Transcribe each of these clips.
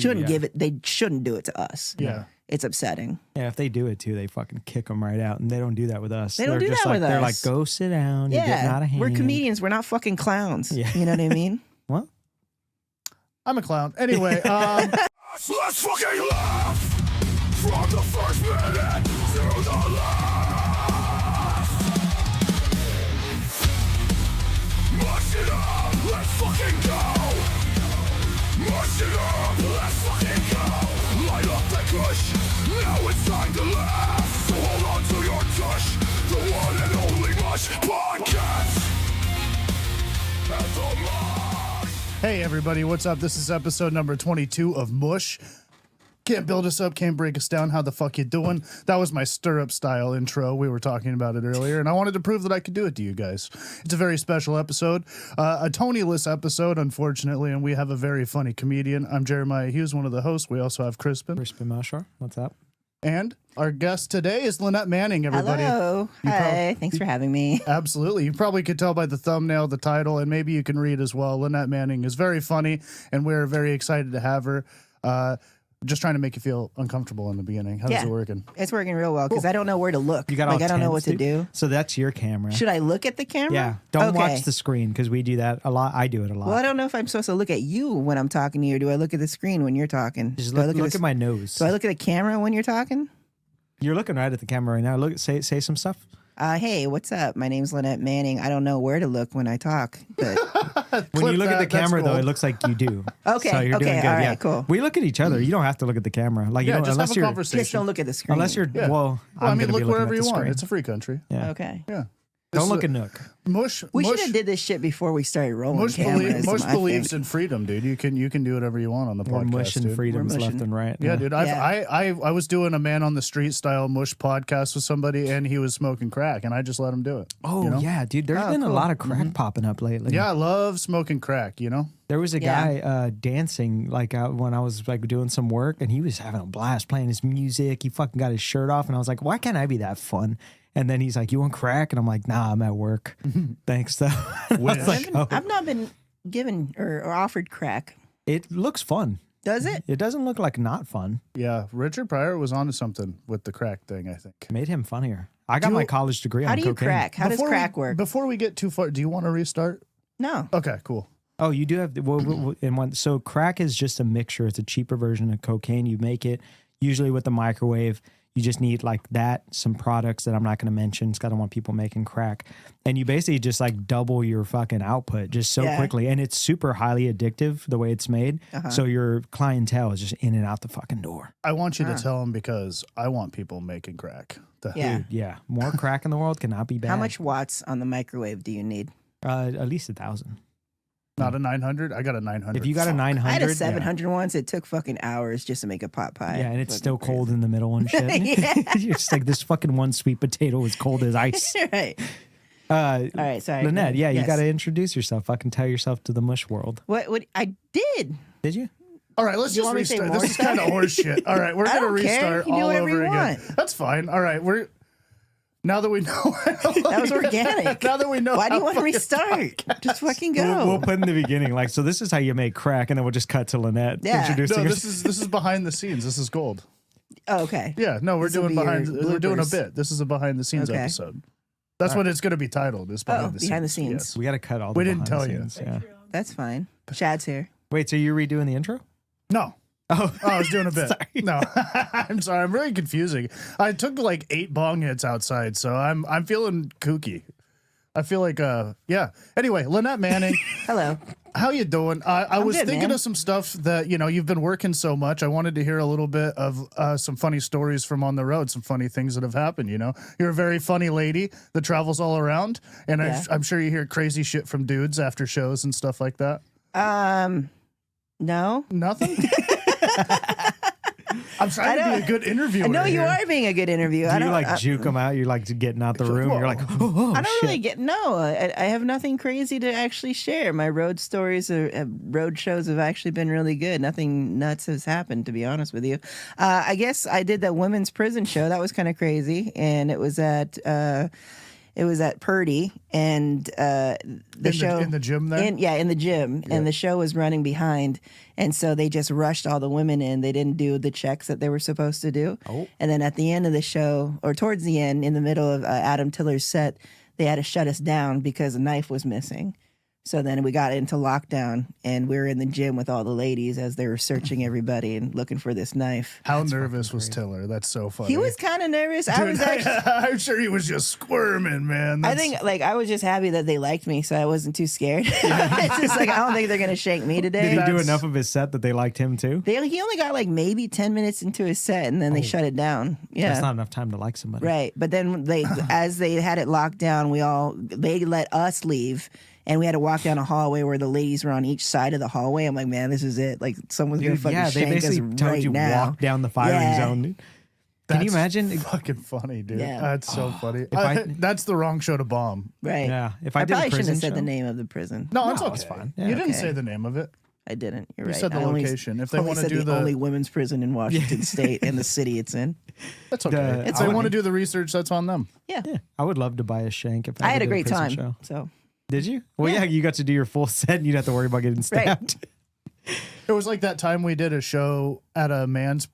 shouldn't give it. They shouldn't do it to us. Yeah. It's upsetting. Yeah, if they do it too, they fucking kick them right out, and they don't do that with us. They don't do that with us. They're like, go sit down. You're getting out of hand. We're comedians. We're not fucking clowns. Yeah. You know what I mean? What? I'm a clown. Anyway, Let's fucking laugh from the first minute to the last. Mush it up, let's fucking go. Mush it up, let's fucking go. Light up the kush, now it's time to laugh. So hold on to your tush, the one and only Mush Podcast. At the Mush. hey everybody, what's up? This is episode number 22 of MUSH. Can't build us up, can't break us down. How the fuck you doing? That was my stirrup style intro. We were talking about it earlier, and I wanted to prove that I could do it to you guys. It's a very special episode, a Tony-less episode, unfortunately, and we have a very funny comedian. I'm Jeremiah Hughes, one of the hosts. We also have Crispin. Crispin Melchor, what's up? And our guest today is Lynette Manning, everybody. Hello. Hi. Thanks for having me. Absolutely. You probably could tell by the thumbnail, the title, and maybe you can read as well. Lynette Manning is very funny, and we're very excited to have her. Just trying to make you feel uncomfortable in the beginning. How's it working? It's working real well because I don't know where to look. You got I don't know what to do. So that's your camera. Should I look at the camera? Yeah. Don't watch the screen because we do that a lot. I do it a lot. Well, I don't know if I'm supposed to look at you when I'm talking to you. Or do I look at the screen when you're talking? Just Do I look at my nose. Do I look at the camera when you're talking? You're looking right at the camera right now. Look, say some stuff. Hey, what's up? My name's Lynette Manning. I don't know where to look when I talk, but When you look at the camera, though, cool. it looks like you do. Okay, so you're doing okay, good. all right, Yeah, cool. We look at each other. You don't have to look at the camera. Like you Yeah, don't, just unless have a you're conversation. just don't look at the screen. unless you're Yeah. well. I I'm mean, gonna look be looking wherever at you the want. screen. It's a free country. Yeah. Okay. Yeah. Don't look at Nook. Mush. We should Mush, have did this shit before we started rolling Mush, cameras. Mush I believes think. in freedom, dude. You can do whatever you want on the We're podcast, mushing dude. freedoms We're left mushing. and right. Yeah, dude. Yeah. I was doing a man on the street style mush podcast with somebody, and he was smoking crack, and I just let him do it. Oh you know? yeah, dude. There's been a cool. lot of crack popping up lately. Yeah, I love smoking crack. You know. There was a Yeah. guy dancing like when I was like doing some work, and he was having a blast playing his music. He fucking got his shirt off, and I was like, "Why can't I be that fun?" And then he's like, "You want crack?" And I'm like, "Nah, I'm at work. Thanks though." I was like, "Oh." I've not been given or offered crack. It looks fun. Does it? It doesn't look like not fun. Yeah, Richard Pryor was onto something with the crack thing, I think. Made him funnier. I got Do my you- college degree How on do you cocaine. crack? How does crack work? Before we get too far, do you want to restart? No. Okay, cool. Oh, you do have so crack is just a mixture. It's a cheaper version of cocaine. You make it usually with the microwave. You just need like that, some products that I'm not going to mention because I don't want people making crack. And you basically just like double your fucking output just so Yeah. quickly. And it's super highly addictive the way it's made. So your clientele is just in and out the fucking door. I want you to tell him because I want people making crack. Yeah. Dude, yeah. More crack in the world cannot be bad. How much watts on the microwave do you need? At least 1,000. Not a 900? I got a 900. If you got a 900. I had a yeah. 700 once. It took fucking hours just to make a pot pie. Yeah, and it's Fucking still crazy. cold in the middle and shit. You're just like, this fucking one sweet potato is cold as ice. Right. All right, sorry. Lynette, yeah, you Yes. got to introduce yourself. Fucking tell yourself to the mush world. What I did. Did you? All right, let's You just want me to say restart. more This is stuff? kind of horse shit. All right, we're I going to don't care. restart You can do all whatever over you again. want. That's fine. All right, now that we know. That was organic. Now that we know. Why do you how want to fucking- restart? Just fucking go. We'll put in the beginning, like, so this is how you make crack, and then we'll just cut to Lynette Yeah. introducing No, herself. this is behind the scenes. This is gold. Oh, okay. Yeah, no, we're This'll doing be your we're doing a bloopers. bit. This is a behind the scenes Okay. episode. That's what it's going to be titled. Is behind the scenes. behind the scenes. Yes. We got to cut all the We didn't behind the tell you. scenes, Yeah. That's fine. Chad's here. Wait, so you're redoing the intro? No. Oh, I was doing a bit. Sorry. No, I'm sorry. I'm really confusing. I took like 8 bong hits outside, so I'm feeling kooky. I feel like yeah. Anyway, Lynette Manning, Hello. how you doing? I was good, thinking man. of some stuff that you've been working so much. I wanted to hear a little bit of some funny stories from on the road, some funny things that have happened. You're a very funny lady that travels all around, and Yeah. I'm sure you hear crazy shit from dudes after shows and stuff like that. No. Nothing. I'm trying to be a good interviewer. No, you here. are being a good interview. do you like juke them out? You're like getting out the room. You're like, oh, I don't shit. really get I have nothing crazy to actually share. My road stories road shows have actually been really good. Nothing nuts has happened, to be honest with you. I guess I did that women's prison show. That was kind of crazy, and it was at It was at Purdy, and the show in the gym there. in the gym, and the show was running behind, and so they just rushed all the women in. They didn't do the checks that they were supposed to do. Oh. And then at the end of the show, or towards the end, in the middle of Adam Tiller's set, they had to shut us down because a knife was missing. So then we got into lockdown, and we were in the gym with all the ladies as they were searching everybody and looking for this knife. How nervous was Tiller? That's so funny. He was kind of nervous. I was actually. I'm sure he was just squirming, man. I think I was just happy that they liked me, so I wasn't too scared. It's just like I don't think they're gonna shake me today. Did he do enough of his set that they liked him too? He only got like maybe 10 minutes into his set, and then they shut it down. Yeah, That's not enough time to like somebody. right. But then as they had it locked down, they let us leave. And we had to walk down a hallway where the ladies were on each side of the hallway. I'm like, man, this is it. Like, someone's going to fucking Yeah, they shank us basically told right you now. walk down the firing Yeah. zone. Dude. Can you imagine? Fucking funny, dude. Yeah. That's so funny. I- That's the wrong show to bomb. Right. Yeah, if I I did a probably shouldn't prison have said show- the name of the prison. No, it's No, okay. it's fine. You Yeah. didn't Okay. say the name of it. I didn't. You're You right. said the I only- location. If they only wanna said do the the- only women's prison in Washington State and the city it's in. That's okay. The- If I they would- want to do the research, that's on them. Yeah. Yeah, I would love to buy a shank if I, I had ever a did great prison time. Show. So, Did you? Well, yeah, you got to do your full set and you would have to worry about getting stabbed. It was like that time we did a show at a men's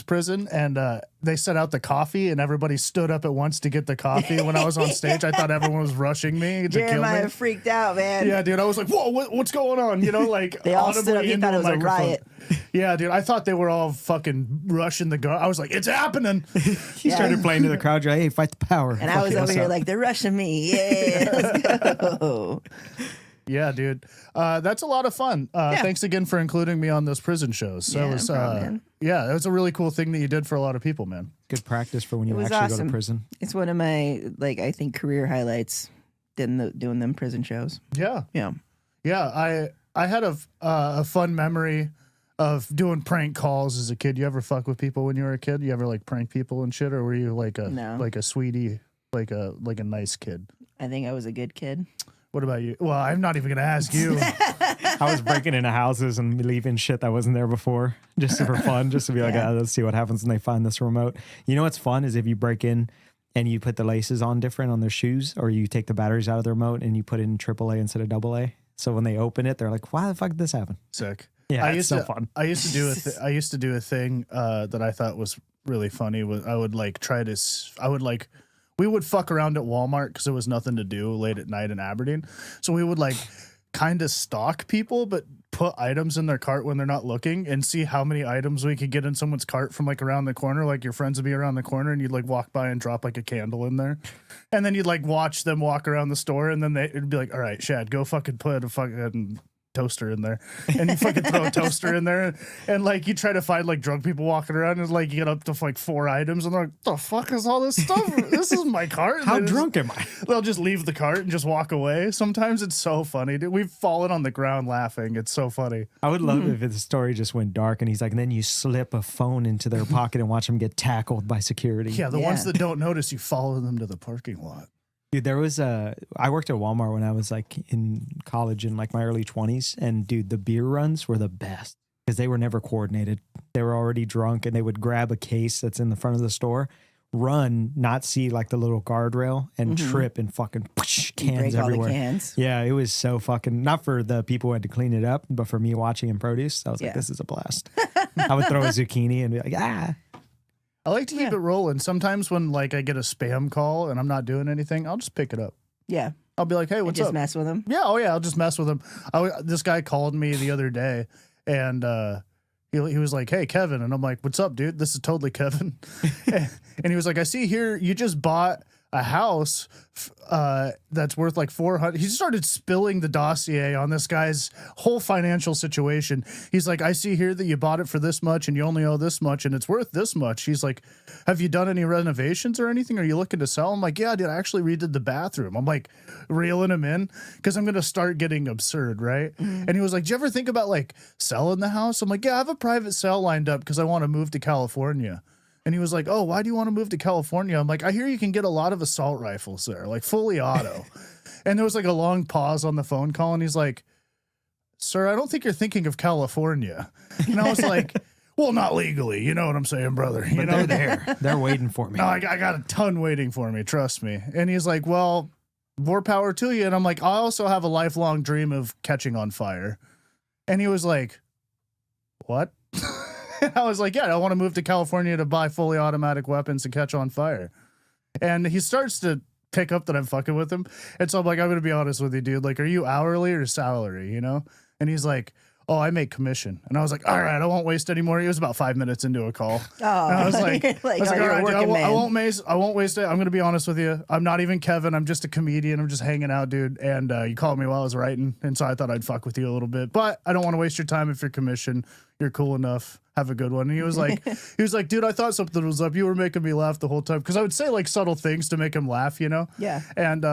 prison, and they set out the coffee, and everybody stood up at once to get the coffee. When I was on stage, I thought everyone was rushing me to kill Jeremiah me. freaked out, man. Yeah, dude, I was like, "Whoa, what's going on?" You know, like They all stood audibly up. He into thought it was a microphone. riot. Yeah, dude, I thought they were all fucking rushing the guard. I was like, "It's happening." He started playing to the crowd. You're like, hey, fight the power. And I Fuck was it, over what's here up? like, they're rushing me. Yeah, let's go. Yeah, dude, that's a lot of fun. Thanks again for including me on those prison shows. So Yeah, it was, no problem, man. yeah, it was a really cool thing that you did for a lot of people, man. Good practice for when you It was actually go awesome. to prison. It's one of my, I think, career highlights doing them prison shows. Yeah, Yeah. yeah. I had a fun memory of doing prank calls as a kid. You ever fuck with people when you were a kid? You ever like prank people and shit, or were you like a sweetie, like a nice kid? I think I was a good kid. What about you? Well, I'm not even gonna ask you. I was breaking into houses and leaving shit that wasn't there before just for fun, just to be like, Yeah. let's see what happens when they find this remote. You know what's fun is if you break in and you put the laces on different on their shoes, or you take the batteries out of the remote and you put it in AAA instead of AA. So when they open it, they're like, why the fuck did this happen? Sick. Yeah, I it's used so to, fun. I used to do a thing that I thought was really funny. Was I would like try to. We would fuck around at Walmart because there was nothing to do late at night in Aberdeen. So we would like kind of stalk people, but put items in their cart when they're not looking and see how many items we could get in someone's cart from like around the corner. Like your friends would be around the corner and you'd like walk by and drop like a candle in there. And then you'd like watch them walk around the store and then it'd be like, all right, Shad, go fucking put a fucking toaster in there. And you fucking throw a toaster in there and like you try to find like drunk people walking around and like you get up to like 4 items and they're like, the fuck is all this stuff? This is my cart. And How they drunk am I? They'll just leave the cart and just walk away. Sometimes it's so funny. Dude. We've fallen on the ground laughing. It's so funny. I would love if the story just went dark and he's like, and then you slip a phone into their pocket and watch them get tackled by security. Yeah, the Yeah. ones that don't notice, you follow them to the parking lot. Dude, there was I worked at Walmart when I was like in college in like my early 20s. And dude, the beer runs were the best because they were never coordinated. They were already drunk and they would grab a case that's in the front of the store, run, not see like the little guardrail and trip and fucking You cans break everywhere. all the cans. Yeah, it was so fucking, not for the people who had to clean it up, but for me watching in produce, I was like, Yeah. this is a blast. I would throw a zucchini and be like, ah. I like to keep Yeah. it rolling. Sometimes when like I get a spam call and I'm not doing anything, I'll just pick it up. Yeah. I'll be like, hey, And what's just up? mess with them. Yeah, oh yeah, I'll just mess with him. This guy called me the other day, and he was like, "Hey, Kevin," and I'm like, "What's up, dude? This is totally Kevin." And he was like, "I see here you just bought a house that's worth like 400." He started spilling the dossier on this guy's whole financial situation. He's like, "I see here that you bought it for this much, and you only owe this much, and it's worth this much." He's like, "Have you done any renovations or anything? Are you looking to sell?" I'm like, "Yeah, dude, I actually redid the bathroom." I'm like reeling him in because I'm gonna start getting absurd, right? And he was like, "Do you ever think about like selling the house?" I'm like, "Yeah, I have a private sale lined up because I want to move to California." And he was like, "Oh, why do you want to move to California?" I'm like, "I hear you can get a lot of assault rifles there, like fully auto." And there was like a long pause on the phone call, and he's like, "Sir, I don't think you're thinking of California." And I was like, Well, not legally. You know what I'm saying, brother? You But know, they're there. They're waiting for me. No, I got a ton waiting for me. Trust me. And he's like, well, more power to you. And I'm like, I also have a lifelong dream of catching on fire. And he was like, what? And I was like, yeah, I want to move to California to buy fully automatic weapons to catch on fire. And he starts to pick up that I'm fucking with him. And so I'm like, I'm going to be honest with you, dude. Like, are you hourly or salary, you know? And he's like, oh, I make commission. And I was like, all right, I won't waste any more. It was about 5 minutes into a call. Oh, And I was like, all right, all right, dude, working I man. won't waste it. I'm going to be honest with you. I'm not even Kevin. I'm just a comedian. I'm just hanging out, dude. And you called me while I was writing. And so I thought I'd fuck with you a little bit. But I don't want to waste your time if you're commission. You're cool enough. Have a good one. And he was like, dude, I thought something was up. You were making me laugh the whole time. Because I would say like subtle things to make him laugh, you know? Yeah. And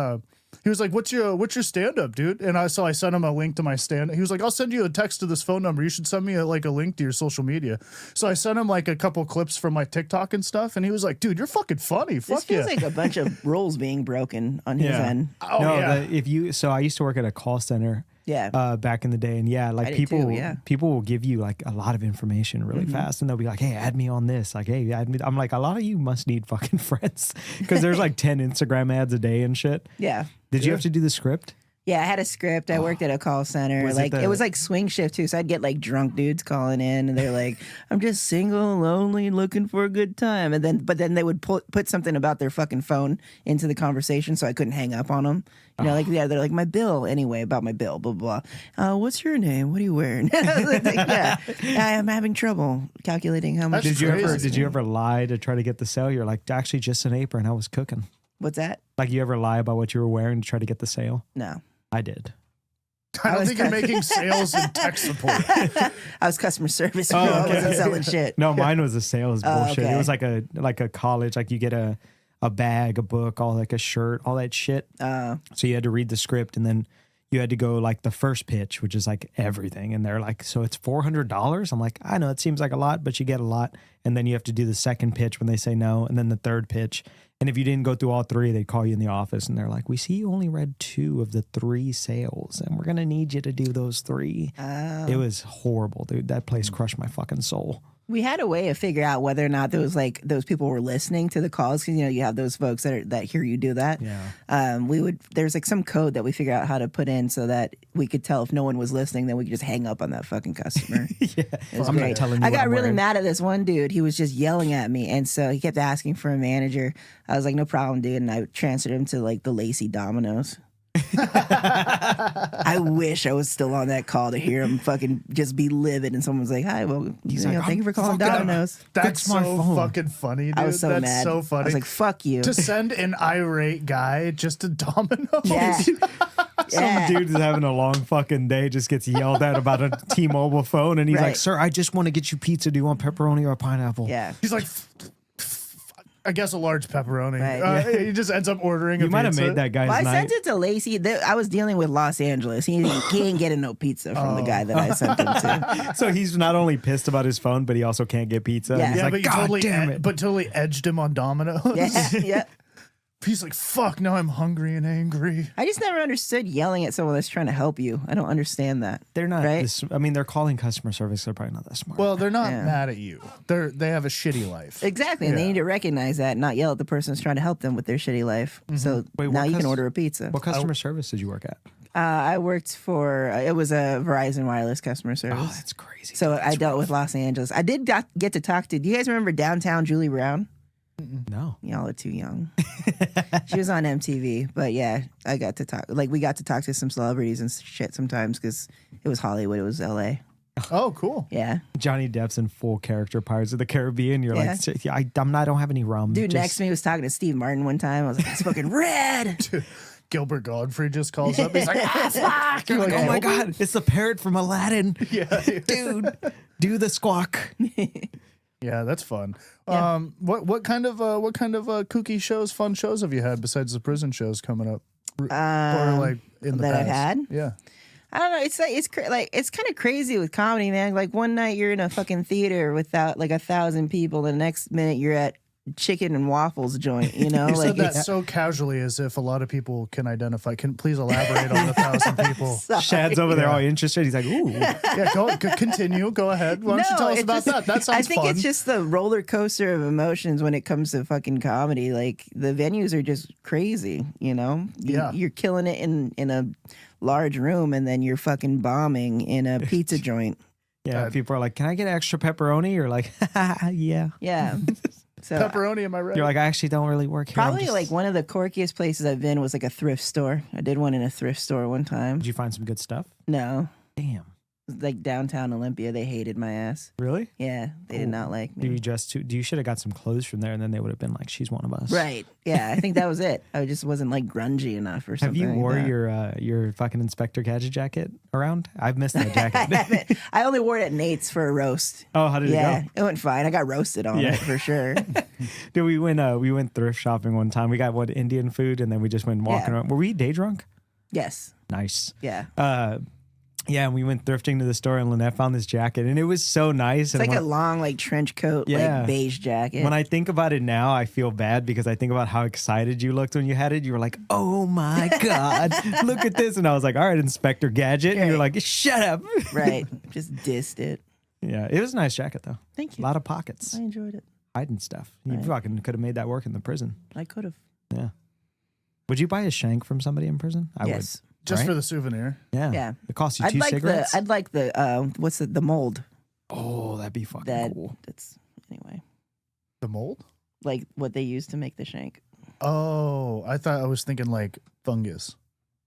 he was like, what's your stand-up, dude? And I sent him a link to my stand. He was like, I'll send you a text to this phone number. You should send me a link to your social media. So I sent him like a couple clips from my TikTok and stuff. And he was like, dude, you're fucking funny. This Fuck feels yeah. like a bunch of rules being broken on his end. Oh, no, yeah. so I used to work at a call center. Yeah. Back in the day, and yeah, like I did people, too, yeah. people will give you like a lot of information really fast, and they'll be like, "Hey, add me on this." Like, "Hey, add me." I'm like, a lot of you must need fucking friends because there's like 10 Instagram ads a day and shit. Yeah. Did you have to do the script? Yeah, I had a script. I worked at a call center. Was like it it was like swing shift too. So I'd get like drunk dudes calling in, and they're like, "I'm just single, lonely, looking for a good time." And but then they would put something about their fucking phone into the conversation, so I couldn't hang up on them. You know, like they're like my bill anyway about my bill, blah blah. What's your name? What are you wearing? Yeah, I'm having trouble calculating how much. That's Did you ever lie to try to get the sale? You're like, actually, just an apron. I was cooking. What's that? Like, you ever lie about what you were wearing to try to get the sale? No. I did. I don't think you're making sales and tech support. I was customer service. Oh, I okay. wasn't selling shit. No, mine was a sales bullshit. okay. It was like a college, like you get a bag, a book, all like a shirt, all that shit. So you had to read the script, and then you had to go like the first pitch, which is like everything. And they're like, so it's $400? I'm like, I know it seems like a lot, but you get a lot. And then you have to do the second pitch when they say no, and then the third pitch. And if you didn't go through all three, they'd call you in the office and they're like, we see you only read 2 of the 3 sales, and we're going to need you to do those 3. It was horrible, dude. That place crushed my fucking soul. We had a way to figure out whether or not there was like those people were listening to the calls, because you know you have those folks that hear you do that. Yeah. There's like some code that we figure out how to put in so that we could tell if no one was listening, then we could just hang up on that fucking customer. Yeah. It was I'm great. not telling you I what got I'm really wearing. mad at this one dude. He was just yelling at me, and so he kept asking for a manager. I was like, no problem, dude, and I transferred him to like the Lacey Domino's. I wish I was still on that call to hear him fucking just be livid, and someone was like, "Hi, well, thank you for calling Domino's." That's my so phone. fucking funny, dude. I was so That's mad. so funny. I was like, "Fuck you." to send an irate guy just to Domino's. Yeah. Some dude is having a long fucking day, just gets yelled at about a T-Mobile phone, and he's like, Right. "Sir, I just want to get you pizza. Do you want pepperoni or pineapple?" Yeah. He's like, I guess a large pepperoni. Right. He just ends up ordering. You a might have pizza. made that guy's Well, I night. sent it to Lacey. I was dealing with Los Angeles. He ain't getting no pizza from the guy that I sent him to. So he's not only pissed about his phone, but he also can't get pizza. Yeah. He's Yeah, like, but you God totally, damn it. totally edged him on Domino's. Yeah, yeah. He's like, fuck, now I'm hungry and angry. I just never understood yelling at someone that's trying to help you. I don't understand that. They're not. Right? I mean, they're calling customer service. They're probably not that smart. Well, they're not Yeah. mad at you. They have a shitty life. Exactly, and they Yeah. need to recognize that, and not yell at the person that's trying to help them with their shitty life. So Wait, now what you can cus- order a pizza. what customer service did you work at? I worked for it was a Verizon wireless customer service. Oh, that's crazy. So I dealt with Los Angeles. I did get to talk to. Do you guys remember Downtown Julie Brown? No. Y'all are too young. She was on MTV, but yeah, I got to talk. Like we got to talk to some celebrities and shit sometimes because it was Hollywood, it was LA. Oh, cool. Yeah, Johnny Depp's in full character Pirates of the Caribbean. You're Yeah. like, I don't have any rum. dude. Just- Next to me was talking to Steve Martin one time. I was like, it's fucking red. Gilbert Godfrey just calls up. He's like, fuck. You're like, Oh my God, it's the parrot from Aladdin. Yeah. Dude, do the squawk. Yeah, that's fun. Yeah. What kind of kooky shows, fun shows have you had besides the prison shows coming up? Or like in the that I've past? had? Yeah. I don't know. It's like it's kind of crazy with comedy, man. Like one night you're in a fucking theater without like 1,000 people, the next minute you're at chicken and waffles joint, you know? You like said that so casually as if a lot of people can identify. Can please elaborate on the 1,000 people? Sorry. Shad's over there all interested. He's like, ooh. Yeah, continue. Go ahead. Why don't you tell us it's about that? That sounds I think fun. it's just the roller coaster of emotions when it comes to fucking comedy. Like the venues are just crazy, you know? Yeah. You're killing it in a large room and then you're fucking bombing in a pizza joint. Yeah, people are like, can I get extra pepperoni? You're like, yeah. Yeah. So Pepperoni, am I right? You're like, I actually don't really work here. I'm probably just- like one of the quirkiest places I've been was like a thrift store. I did one in a thrift store one time. Did you find some good stuff? No. Damn. Like downtown Olympia, they hated my ass. Really? Yeah, they did not like Do me. you should have got some clothes from there, and then they would have been like, she's one of us. Right. Yeah, I think that was it. I just wasn't like grungy enough or Have something. you like wore that. your fucking Inspector Gadget jacket around? I've missed that I jacket. haven't. I only wore it at Nate's for a roast. Oh, how did Yeah, it go? it went fine. I got roasted on Yeah. it for sure. Dude, we went thrift shopping one time. We got Indian food, and then we just went walking Yeah. around. Were we day drunk? Yes. Nice. Yeah. Yeah, and we went thrifting to the store, and Lynette found this jacket, and it was so nice. It's and like when, a long like trench coat, Yeah. like beige jacket. when I think about it now, I feel bad because I think about how excited you looked when you had it. You were like, "Oh my god, look at this!" And I was like, "All right, Inspector Gadget," and you were Right. like, "Shut up." Right. Just dissed it. Yeah, it was a nice jacket though. Thank A you. lot of pockets, I enjoyed it. hiding stuff. You Right. fucking could have made that work in the prison. I could have. Yeah. Would you buy a shank from somebody in prison? I Yes. Just right? for the souvenir. would. Yeah. Yeah. It costs you I'd two like cigarettes. I'd like the what's the mold Oh, that'd be fucking that cool. that's anyway. The mold? Like what they use to make the shank. Oh, I was thinking like fungus.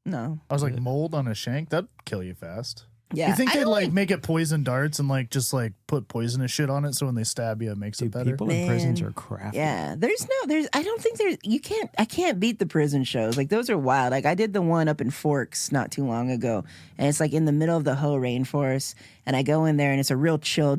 No. I was like, mold on a shank? That'd kill you fast. Yeah. You think I they'd don't like make it poison darts and like just like put poisonous shit on it so when they stab you it makes it Dude, better? people in prisons Man. are crafty. Yeah, I don't think I can't beat the prison shows. Like those are wild. Like I did the one up in Forks not too long ago, and it's like in the middle of the Hoh rainforest, and I go in there and it's a real chill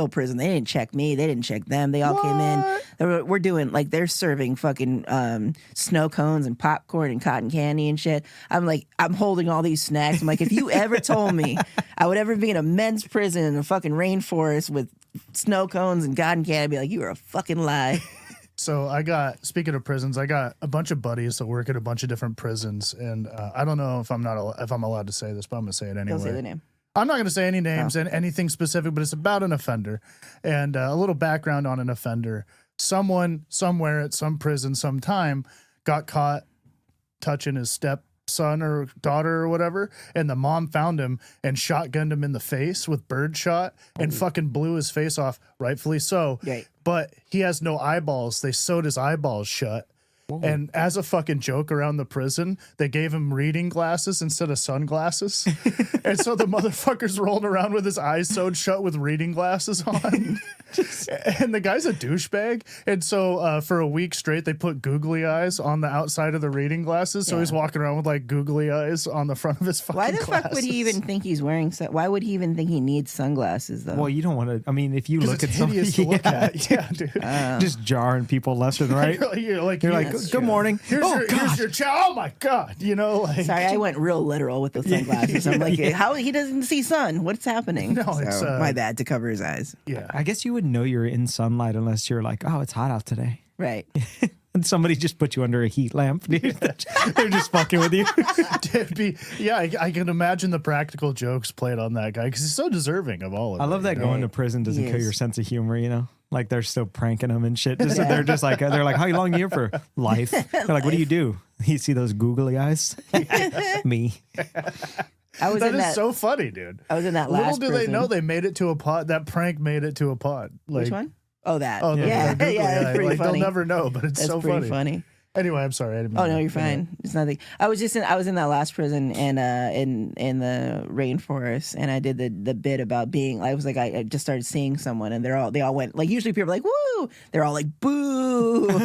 prison. They didn't check me, they didn't check them. They all came in. We're doing like they're serving fucking snow cones and popcorn and cotton candy and shit. I'm holding all these snacks. I'm like, if you ever told me I would ever be in a men's prison in a fucking rainforest with snow cones and cotton candy, I'd be like, you are a fucking lie. So speaking of prisons, I got a bunch of buddies that work at a bunch of different prisons, and I don't know if I'm allowed to say this, but I'm gonna say it anyway. Don't say the name. I'm not going to say any names and anything specific, but it's about an offender and a little background on an offender. Someone somewhere at some prison sometime got caught touching his stepson or daughter or whatever, and the mom found him and shotgunned him in the face with birdshot and fucking blew his face off, rightfully so. Right. But he has no eyeballs. They sewed his eyeballs shut. And as a fucking joke around the prison, they gave him reading glasses instead of sunglasses. And so the motherfucker's rolling around with his eyes sewed shut with reading glasses on. And the guy's a douchebag. And so for a week straight, they put googly eyes on the outside of the reading glasses. So he's walking around with like googly eyes on the front of his fucking Why the glasses. fuck would he even think he's wearing? Why would he even think he needs sunglasses though? Well, you don't want to. I mean, if you 'Cause look it's at somebody, hideous to look at. Yeah, dude. just jarring people left and right. You're like, You're like, good morning. Here's your child. Oh my God. You know, like. Sorry, I went real literal with the sunglasses. I'm like, how he doesn't see sun? What's happening? No, it's, my bad to cover his eyes. Yeah. I guess you wouldn't know you're in sunlight unless you're like, oh, it's hot out today. Right. And somebody just put you under a heat lamp, dude. They're just fucking with you. I can imagine the practical jokes played on that guy because he's so deserving of all of it. I love that you know? going to prison doesn't kill Yes. your sense of humor, you know? Like they're still pranking them and shit. They're just like, they're like, how long are you here for? Life. They're like, what do you do? You see those googly eyes? Me. I was That in is that. so funny, dude. I was in that Little last. do they prison. know they made it to a pod. That prank made it to a pod. Like, Which one? Oh, that. Oh, yeah, the googly yeah. eye. That's pretty Like, funny. they'll never know, but it's That's so pretty funny. Anyway, I'm sorry. I didn't mean Oh no, to- you're fine. It's nothing. I was in that last prison and in the rainforest, and I did the bit about being. I was like, I just started seeing someone, and they all went like. Usually people are like, woo. They're all like, boo. And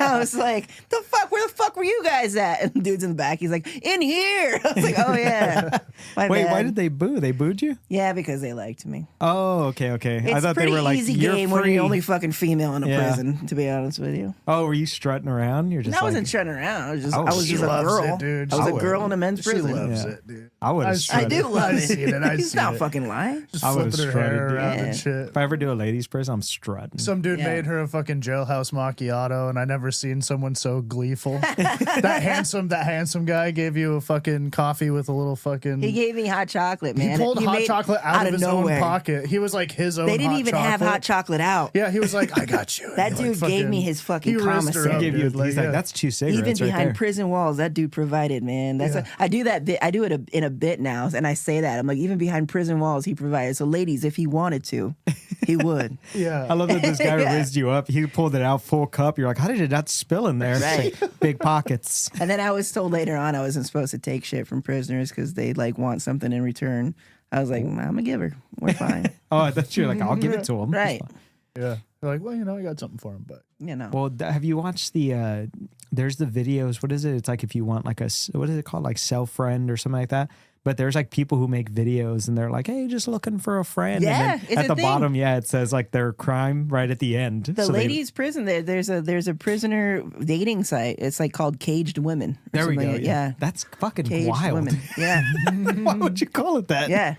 I was like, the fuck? Where the fuck were you guys at? And the dude's in the back. He's like, in here. I was like, oh yeah. My Wait, bad. why did they boo? They booed you? Yeah, because they liked me. Oh, okay. I It's thought pretty they were like, easy you're game free. when you're the only fucking female in a Yeah. prison. To be honest with you. Oh, were you strutting around? around. You're just And I like, wasn't shutting around. I was just, Oh, I was she just a loves girl. it, dude. I was I a would. girl in a men's She prison. loves Yeah. it, dude. I would have I shredded. do love I it. seen it. I He's seen not it. fucking lying. Just I would've flipping her hair shredded, dude. around Yeah. and shit. If I ever do a ladies' prison, I'm strutting. Some dude Yeah. made her a fucking jailhouse macchiato, and I never seen someone so gleeful. that handsome guy gave you a fucking coffee with a little fucking. He gave me hot chocolate, He man. pulled hot made- chocolate out of his nowhere. own pocket. He was like his own. They didn't hot even chocolate. have hot chocolate out. Yeah, he was like, "I got you." And That he, dude gave me his fucking he rizzed her commissary. up, He gave you. dude. He's like, yeah. that's 2 cigarettes Even right behind there. prison walls, that dude provided, man. That's Yeah. I do that bit. I do it in a bit now, and I say that I'm like, even behind prison walls, he provided. So, ladies, if he wanted to, he would. Yeah. I love that this guy Yeah. rizzed you up. He pulled it out full cup. You're like, how did it not spill in there? Right. Big pockets. And then I was told later on I wasn't supposed to take shit from prisoners because they like want something in return. I was like, I'm a giver. We're fine. Oh, I thought you were like, I'll give it to him. Right. Yeah. They're like, well, I got something for him, but You know. Well, have you watched the? There's the videos. What is it? It's like if you want like what is it called? Like self-friend or something like that. But there's like people who make videos and they're like, hey, just looking for a friend. Yeah, And then it's at a the thing. bottom, yeah, it says like their crime right at the end. The So they- ladies' prison. There's a prisoner dating site. It's like called Caged Women. or There we something go. like that. Yeah. That's fucking Caged wild. Women. Yeah. Why would you call it that? Yeah.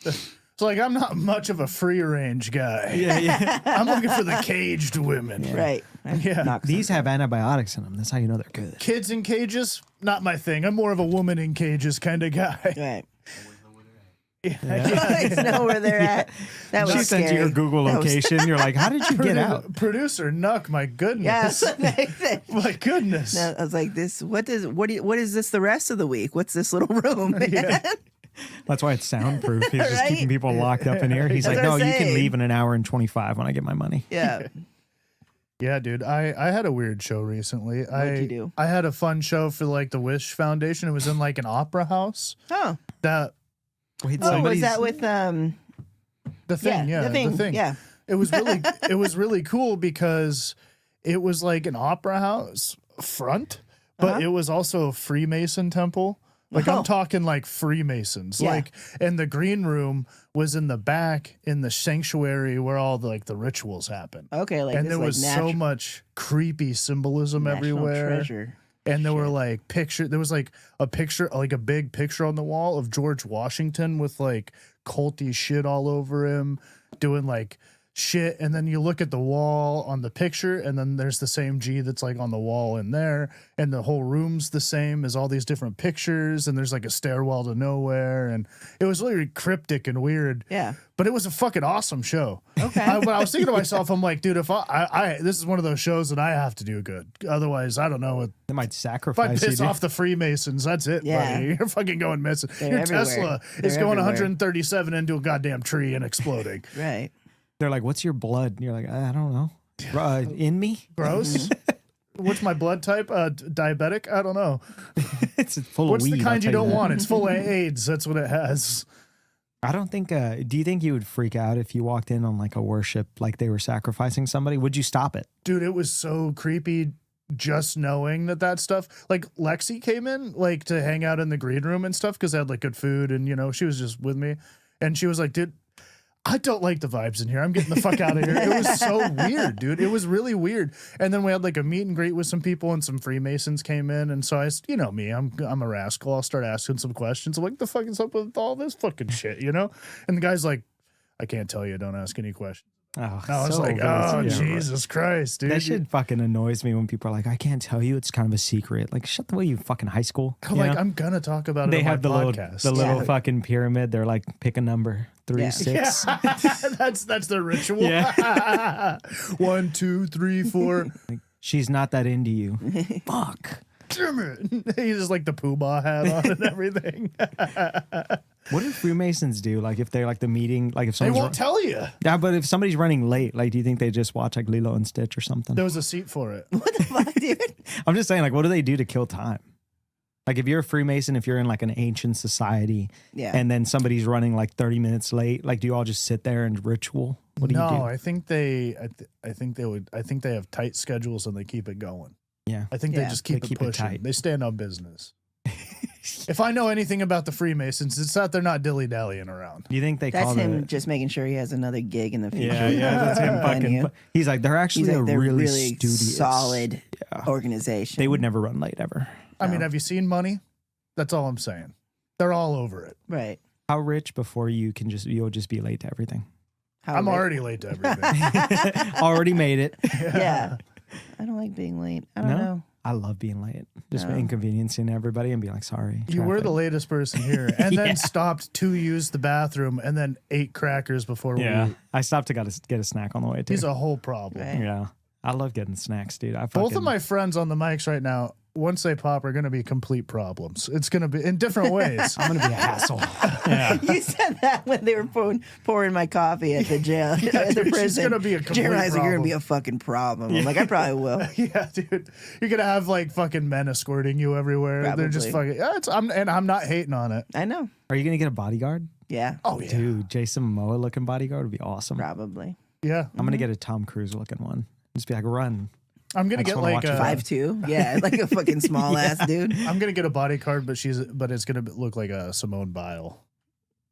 it's like I'm not much of a free range guy. Yeah, yeah. I'm looking for the caged women. Right. Yeah. Knock These have antibiotics in them. That's how you know they're good. Kids in cages, not my thing. I'm more of a woman in cages kind of guy. Right. Yeah. They know where they're at. That was She sent you scary. your Google That was- location. You're like, how did you get out? Producer Nuck, my Yes. goodness. My goodness. I was like, this. What is this? The rest of the week? What's this little room? Yeah. That's why it's soundproof. He's just Right? keeping people locked up in here. He's That's like, what no, I'm you can saying. leave in an hour and 25 when I get my money. Yeah. Yeah, dude. I had a weird show recently. What'd you do? I had a fun show for like the Wish Foundation. It was in like an opera house. Oh. That Wait, Oh, was somebody's that with the thing, yeah, the thing. Yeah. It was really cool because it was like an opera house front, but it was also a Freemason temple. Like Oh. I'm talking like Freemasons. Yeah. Like, and the green room was in the back in the sanctuary where all the like the rituals happen. Okay. Like And this, there like, was so much creepy symbolism national everywhere. treasure. And there were like there was like a picture, like a big picture on the wall of George Washington with like culty shit all over him, doing like shit. And then you look at the wall on the picture, and then there's the same G that's like on the wall in there. And the whole room's the same as all these different pictures. And there's like a stairwell to nowhere. And it was really cryptic and weird. Yeah. But it was a fucking awesome show. Okay. But I was thinking to myself, I'm like, dude, if I this is one of those shows that I have to do good. Otherwise, I don't know what. They might If I sacrifice you. piss off the Freemasons, that's it, Yeah. buddy. You're fucking going missing. They're Your everywhere. Tesla They're is going everywhere. 137 into a goddamn tree and exploding. Right. They're like, what's your blood? And you're like, I don't know. In me? Gross. What's my blood type? Diabetic? I don't know. It's full What's of weed. the I'll kind you tell don't that. want? It's full of AIDS. That's what it has. I don't think, do you think you would freak out if you walked in on like a worship, like they were sacrificing somebody? Would you stop it? Dude, it was so creepy just knowing that stuff. Like Lexi came in like to hang out in the green room and stuff because I had like good food and she was just with me. And she was like, dude, I don't like the vibes in here. I'm getting the fuck out of here. It was so weird, dude. It was really weird. And then we had like a meet and greet with some people, and some Freemasons came in. And so me, I'm a rascal. I'll start asking some questions. I'm like, the fuck is up with all this fucking shit, And the guy's like, I can't tell you. Don't ask any questions. Oh, And I was so like, good. oh, Yeah. Jesus Christ, dude. That shit fucking annoys me when people are like, I can't tell you. It's kind of a secret. Like, shut the way you fucking high school. I'm you like, know? I'm gonna talk about it They on have my the podcast. little fucking pyramid. They're like, pick a number, 3, Yeah. 6. that's their ritual. Yeah. 1, 2, 3, 4. She's not that into you. Fuck. Damn it. He just like the Poobah hat on and everything. What do Freemasons do? Like if they're like the meeting, like if They someone's won't tell you. yeah, but if somebody's running late, like do you think they just watch like Lilo and Stitch or something? There was a seat for it. What the fuck, dude? I'm just saying, like, what do they do to kill time? Like if you're a Freemason, if you're in like an ancient society, Yeah. and then somebody's running like 30 minutes late, like do you all just sit there and ritual? What do No, you do? I think I think they have tight schedules and they keep it going. Yeah. I think Yeah. they just keep They it keep it pushing. tight. They stand on business. If I know anything about the Freemasons, it's that they're not dilly-dallying around. You think they That's call him it? just making sure he has another gig in the future. Yeah, that's him fucking. He's like, they're actually He's like, a they're really, really studious, solid organization. They would never run late ever. I mean, have you seen Money? That's all I'm saying. They're all over it. Right. How rich before you'll just be late to everything? I'm already late to everything. Already made it. Yeah. I don't like being late. I don't know. I love being late. Just No. inconveniencing everybody and being like, sorry. You were the traffic. latest person here, and Yeah. then stopped to use the bathroom, and then ate crackers before Yeah. we. I stopped to get a snack on the way too. He's a whole problem. Right. Yeah. I love getting snacks, dude. Both of my friends on the mics right now, once they pop, are going to be complete problems. It's going to be in different ways. I'm gonna be a hassle. Yeah. You said that when they were pouring my coffee at the jail, at the dude, she's prison. gonna be a complete Jeremiah's like, you're problem. gonna be a fucking problem. I'm like, I probably will. Yeah, dude, you're gonna have like fucking men escorting you everywhere. They're just Probably. fucking. I'm not hating on it. I know. Are you gonna get a bodyguard? Yeah, Oh yeah, Dude, Jason Momoa looking bodyguard would be awesome. probably. yeah. I'm gonna get a Tom Cruise looking one. Just be like, run. I'm gonna I just get wanna like watch a. 5'2". Yeah, like a fucking small ass dude. I'm gonna get a bodyguard, but it's gonna look like a Simone Biles.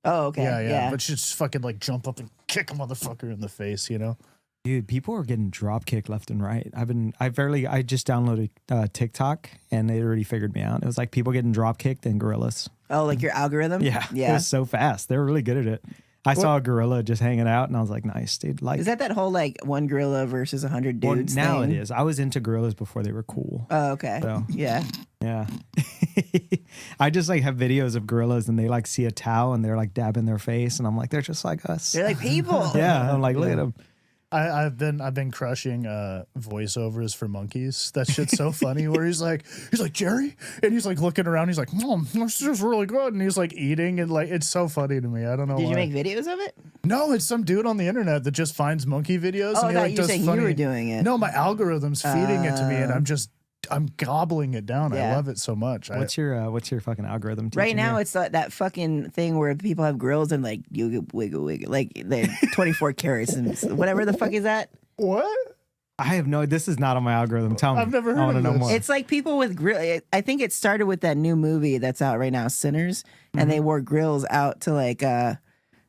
Oh, okay. Yeah. But she's just fucking like jump up and kick a motherfucker in the face, you know? Dude, people are getting drop kicked left and right. I just downloaded TikTok and it already figured me out. It was like people getting drop kicked and gorillas. Oh, like your algorithm? Yeah. It Yeah. was so fast. They're really good at it. I saw a gorilla just hanging out and I was like, nice, dude. Like, Is that whole like one gorilla versus 100 well, dudes? now thing? it is. I was into gorillas before they were cool. Oh, okay. So. Yeah. Yeah. I just like have videos of gorillas and they like see a towel and they're like dabbing their face and I'm like, they're just like us. They're like people. Yeah. I'm like, look at them. I've been crushing voiceovers for monkeys. That shit's so funny. Where he's like Jerry, and he's like looking around. He's like, this is really good, and he's like eating, and like it's so funny to me. I don't know. Did why. you make videos of it? No, it's some dude on the internet that just finds monkey videos. Oh, and he I thought like you were does saying funny. you were doing it. No, my algorithm's feeding it to me, and I'm gobbling it down. I Yeah. love it so much. What's your fucking algorithm teaching Right now, you? it's that fucking thing where people have grills and like you wiggle, like they're 24 carats and whatever the fuck is that? What? I have no. This is not on my algorithm. Tell me. I've never I heard want to of know this. more. It's like people with grill. I think it started with that new movie that's out right now, Sinners, and they wore grills out to like to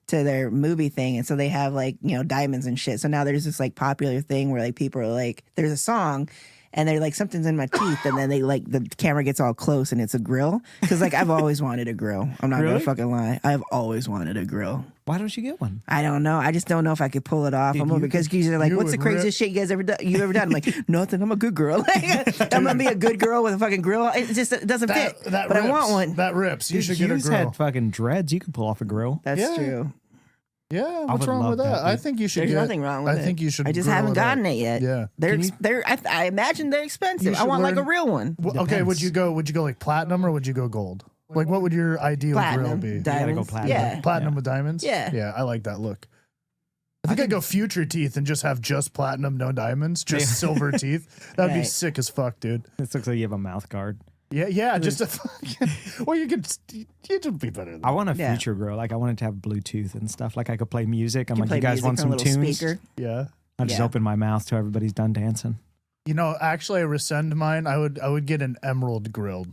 their movie thing, and so they have like diamonds and shit. So now there's this like popular thing where like people are like, there's a song. And they're like, something's in my teeth, and then they like the camera gets all close, and it's a grill. Because like I've always wanted a grill. I'm not Really? gonna fucking lie. I've always wanted a grill. Why don't you get one? I don't know. I just don't know if I could pull it off. Dude, Because you're like, you what's the would craziest shit you guys ever done? You ever done? I'm like, nothing. I'm a good girl. I'm gonna be a good girl with a fucking grill. It doesn't fit. That But rips. I want one. That rips. You Dude, should get a Hughes grill. had fucking dreads. You could pull off a grill. That's Yeah. true. Yeah, what's would wrong love with that? that, I dude. think you should. There's nothing wrong with it. I think you should. I just grill haven't it gotten up. it yet. Yeah. I imagine they're expensive. You I should want like a learn- real one. Well, okay, would you go like platinum or would you go gold? Like, what would your ideal Platinum. grill be? gotta go Diamonds. platinum. Yeah. Platinum Yeah. with diamonds? Yeah. Yeah, I like that look. I think I'd go future teeth and just have just platinum, no diamonons, just silver teeth. That'd be Right. sick as fuck, dude. This looks like you have a mouth guard. Yeah, just a fucking. Well, you'd be better than I want a Yeah. future grill. Like I want it to have Bluetooth and stuff. Like I could play music. I'm You like, play you guys music want on some a little tunes? speaker. Yeah. I just Yeah. open my mouth till everybody's done dancing. You know, actually, I rescind mine. I would get an emerald grilled.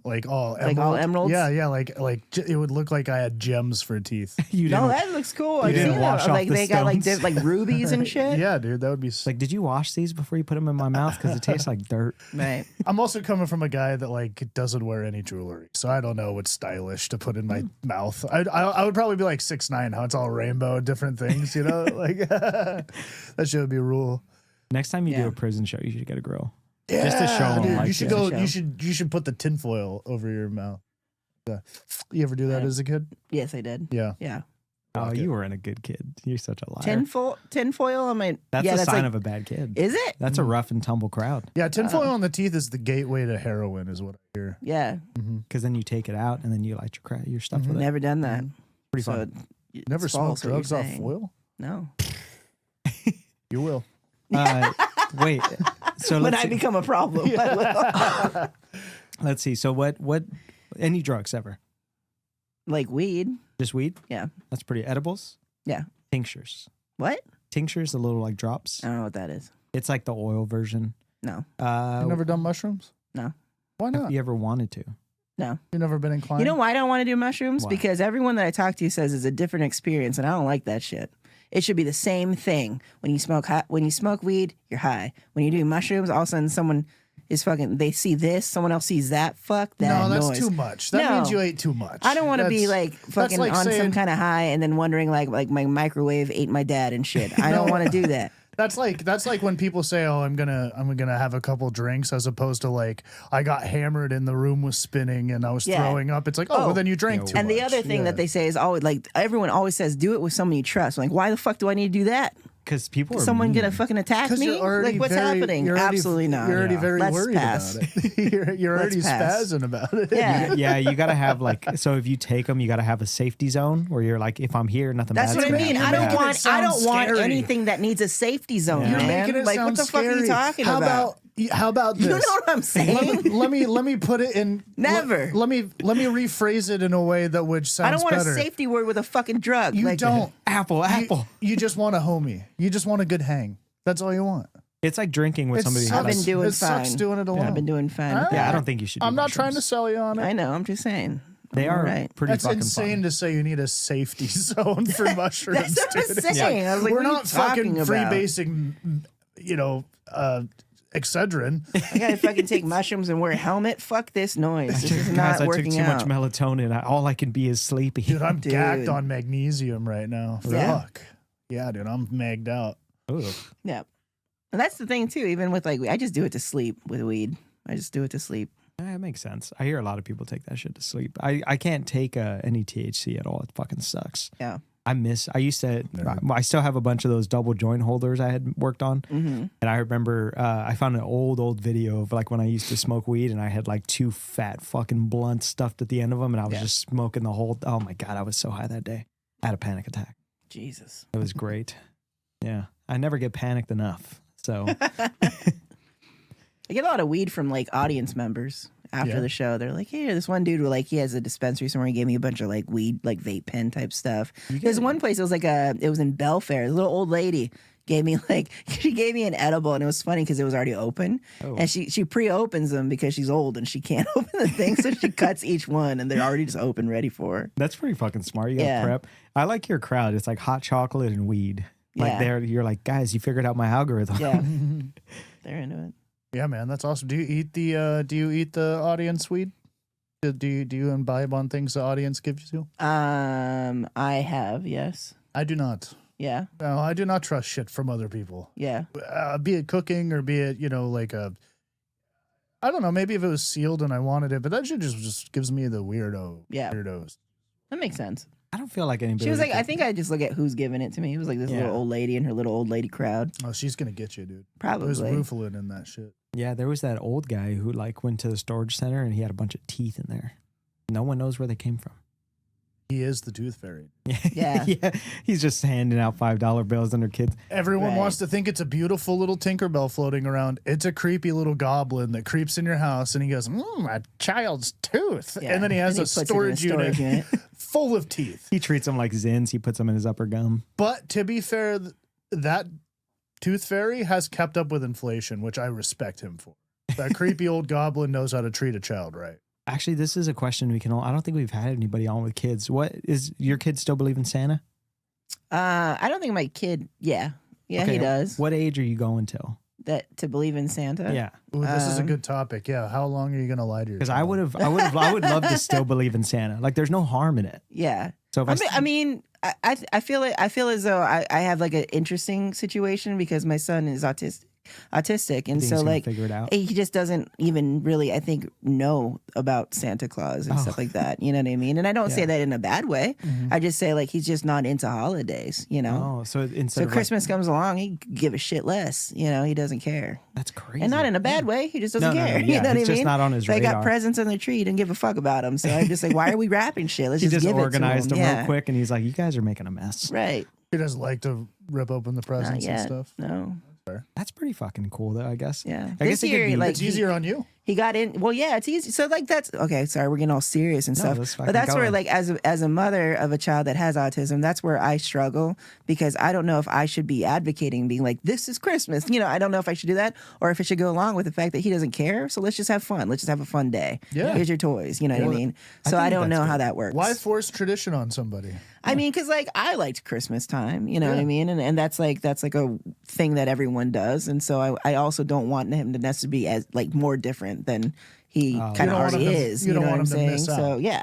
Like all emerald. Like all emeralds? Yeah, like it would look like I had gems for teeth. You No, didn't. that looks cool. You I didn't see wash that. off Like the they got like stones? like rubies and shit. Yeah, dude, that would be. Like, did you wash these before you put them in my mouth? Because it tastes like dirt. Right. I'm also coming from a guy that like doesn't wear any jewelry, so I don't know what's stylish to put in my mouth. I would probably be like 6'9", how it's all rainbow, different things, you know. Like that should be a rule. Next time you do Yeah. a prison show, you should get a grill. Yeah, Just to show 'em, dude, like, you should yeah. go. Show. You should put the tinfoil over your mouth. Yeah. You ever do that Yeah. as a kid? Yes, I did. Yeah. Yeah. Oh, Okay. you weren't a good kid. You're such a liar. Tinfoil on my. That's yeah, a that's sign like, of a bad kid. Is it? That's a rough and tumble crowd. Yeah, tinfoil on the teeth is the gateway to heroin, is what I hear. Yeah. Because then you take it out and then you light your stuff with it. Never done that. Pretty So fun. it's Never false smoked what you're drugs off saying. foil? No. You will. Wait. So When let's I see. become a problem, I will. Let's see. So what any drugs ever? Like weed. Just weed? Yeah. That's pretty edibles? Yeah. Tinctures. What? Tinctures, the little like drops. I don't know what that is. It's like the oil version. No. You never done mushrooms? No. Why If not? you ever wanted to. No. You've never been inclined? You know why I don't want to do mushrooms? Why? Because everyone that I talk to says it's a different experience, and I don't like that shit. It should be the same thing. When you smoke weed, you're high. When you do mushrooms, all of a sudden someone is fucking. They see this, someone else sees that. Fuck that No, that's noise. too much. That means you ate too much. I don't want to be like fucking like on saying- some kind of high and then wondering like my microwave ate my dad and shit. I don't want to do that. That's like when people say, "Oh, I'm gonna have a couple drinks," as opposed to like, "I got hammered and the room was spinning and I was Yeah. throwing up." It's like, "Oh, well, then you drank too much." And the other thing that they say is always like everyone always says, do it with someone you trust. I'm like, why the fuck do I need to do that? Because people are Someone mean. gonna fucking attack 'Cause me? you're already Like what's very- happening? you're already- Absolutely not. You're already very Let's worried pass. about it. you're already Let's pass. spazzing about it. Yeah. Yeah, you gotta have like so if you take them, you gotta have a safety zone where you're like, if I'm here, nothing. That's bad's what I gonna mean. happen. I don't making it want. I sound don't want scary. anything that needs a safety zone. You're man. Making it like sound what the fuck are you scary. talking How about? How about this? You know what I'm saying? let me put it in. Never. Let me rephrase it in a way that would sound I don't want better. a safety word with a fucking drug. You like, don't. Apple. You just want a homie. You just want a good hang. That's all you want. It's like drinking with It somebody. sucks. I've been doing it sucks fine. doing it alone. I've been doing fine. with All Yeah, I that. don't think you should. Do I'm not trying to mushrooms. sell you on it. I know. I'm just saying. They All are right. pretty That's fucking insane fun. to say you need a safety zone for mushrooms. That's what dude. I'm saying. I was like, We're what are you not fucking talking about? freebasing, Excedrin. I gotta fucking take mushrooms and wear a helmet. Fuck this noise. This is Guys, not I took working too out. much melatonin. All I can be is sleepy. Dude, I'm Dude. gagged on magnesium right now. Yeah. Fuck. Yeah, dude, I'm magged out. Ugh. Yeah. And that's the thing too. Even with like, I just do it to sleep with weed. I just do it to sleep. That makes sense. I hear a lot of people take that shit to sleep. I can't take any THC at all. It fucking sucks. Yeah. I used to, I still have a bunch of those double joint holders I had worked on. Mm-hmm. And I remember I found an old video of like when I used to smoke weed and I had like 2 fat fucking blunts stuffed at the end of them. And I was just smoking the whole, oh my God, I was so high that day. I had a panic attack. Jesus. It was great. Yeah. I never get panicked enough. So I get a lot of weed from like audience members after Yeah. the show. They're like, hey, this one dude who like he has a dispensary somewhere. He gave me a bunch of like weed, like vape pen type stuff. There's one place, it was like it was in Belfair. A little old lady gave me like, she gave me an edible, and it was funny because it was already open. Oh. And she pre-opens them because she's old and she can't open the thing. So she cuts each one and they're already just open, ready for her. that's pretty fucking smart. You got to Yeah. prep. I like your crowd. It's like hot chocolate and weed. Like Yeah. you're like, guys, you figured out my algorithm. Yeah. They're into it. Yeah, man, that's awesome. Do you eat the audience weed? Do you imbibe on things the audience gives you? I have, yes. I do not. Yeah. No, I do not trust shit from other people. Yeah. Be it cooking or be it, like I don't know, maybe if it was sealed and I wanted it, but that shit just gives me the weirdos. That makes sense. I don't feel like anybody. She was would like, I think- think I just look at who's giving it to me. It was like this Yeah. little old lady and her little old lady crowd. Oh, she's gonna get you, dude. Probably. There's Rufalin in that shit. Yeah, there was that old guy who like went to the storage center and he had a bunch of teeth in there. No one knows where they came from. He is the tooth fairy. Yeah. yeah. He's just handing out $5 bills under kids. Everyone Right. wants to think it's a beautiful little Tinkerbell floating around. It's a creepy little goblin that creeps in your house and he goes, a child's tooth. Yeah. And then he has a puts it in storage unit full of teeth. He treats them like Zins. He puts them in his upper gum. But to be fair, that tooth fairy has kept up with inflation, which I respect him for. That creepy old goblin knows how to treat a child right. Actually, this is a question we can all. I don't think we've had anybody on with kids. What is your kid still believe in Santa? I don't think my kid. Yeah. Yeah, Okay, he does. What age are you going till? That to believe in Santa. Yeah, Ooh, this is a good topic. Yeah, how long are you gonna lie to your because child? I would love to still believe in Santa. Like, there's no harm in it. Yeah. So if I mean, I feel as though I have like an interesting situation because my son is autistic, and he's so gonna like figure it out. he just doesn't even really, I think, know about Santa Claus and stuff like that. You know what I mean? And I don't say that in a bad way. I just say like he's just not into holidays. You know. Oh, so instead So of Christmas comes along, he give a shit less. You know, he doesn't care, that's crazy. and not in a bad way. He just doesn't No, care. yeah, You know what it's I just mean? not on his They radar. got presents on the tree, he didn't give a fuck about them. So I'm just like, why are we wrapping shit? Let's He just just give organized it to them him. real quick, and he's like, "You guys are making a mess." Right? He doesn't like to rip open the Not presents and yet. stuff. No. That's pretty fucking cool, though. I guess. Yeah. I guess This it could year, be. like, It's easier on you. he got in. Well, yeah, it's easy. So like that's okay. Sorry, we're getting all serious and stuff. let's But fucking that's go where in. like as a mother of a child that has autism, that's where I struggle because I don't know if I should be advocating being like this is Christmas. I don't know if I should do that or if it should go along with the fact that he doesn't care. So let's just have fun. Let's just have a fun day. Yeah. Here's your toys. You know what I mean? So I think don't that's know how good. that works. Why force tradition on somebody? I mean, because like I liked Christmas time, you know what I mean, and that's like a thing that everyone does, and so I also don't want him to necessarily be as like more different than he kind You of don't want already him to- is. you You know don't what I'm want him to saying? miss out. So yeah.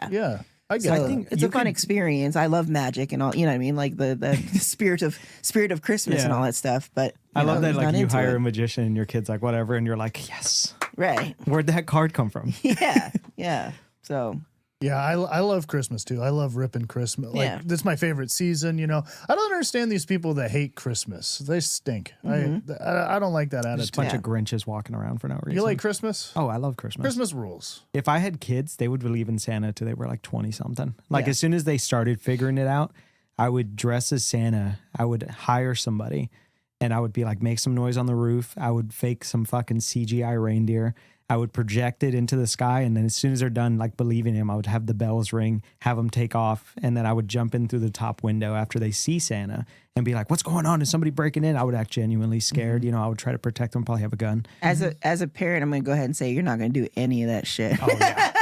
I get So it. I think it's you a fun could- experience. I love magic and all, you know what I mean, like the spirit of Christmas and Yeah. all that stuff. But I love that he's like not you into hire it. a magician and your kid's like whatever, and you're like, yes. Right? Where'd that card come from? Yeah. So Yeah, I love Christmas too. I love ripping Christmas. Like Yeah. that's my favorite season. I don't understand these people that hate Christmas. They stink. I don't like that Just a bunch attitude. of Grinches walking around for no reason. You like Christmas? Oh, I love Christmas. Christmas rules. If I had kids, they would believe in Santa till they were like 20 something. Like Yeah. as soon as they started figuring it out, I would dress as Santa. I would hire somebody and I would be like, make some noise on the roof. I would fake some fucking CGI reindeer. I would project it into the sky. And then as soon as they're done, like believing him, I would have the bells ring, have them take off. And then I would jump in through the top window after they see Santa and be like, what's going on? Is somebody breaking in? I would act genuinely scared. I would try to protect them, probably have a gun. as a parent, I'm gonna go ahead and say you're not gonna do any of that shit. Oh, yeah.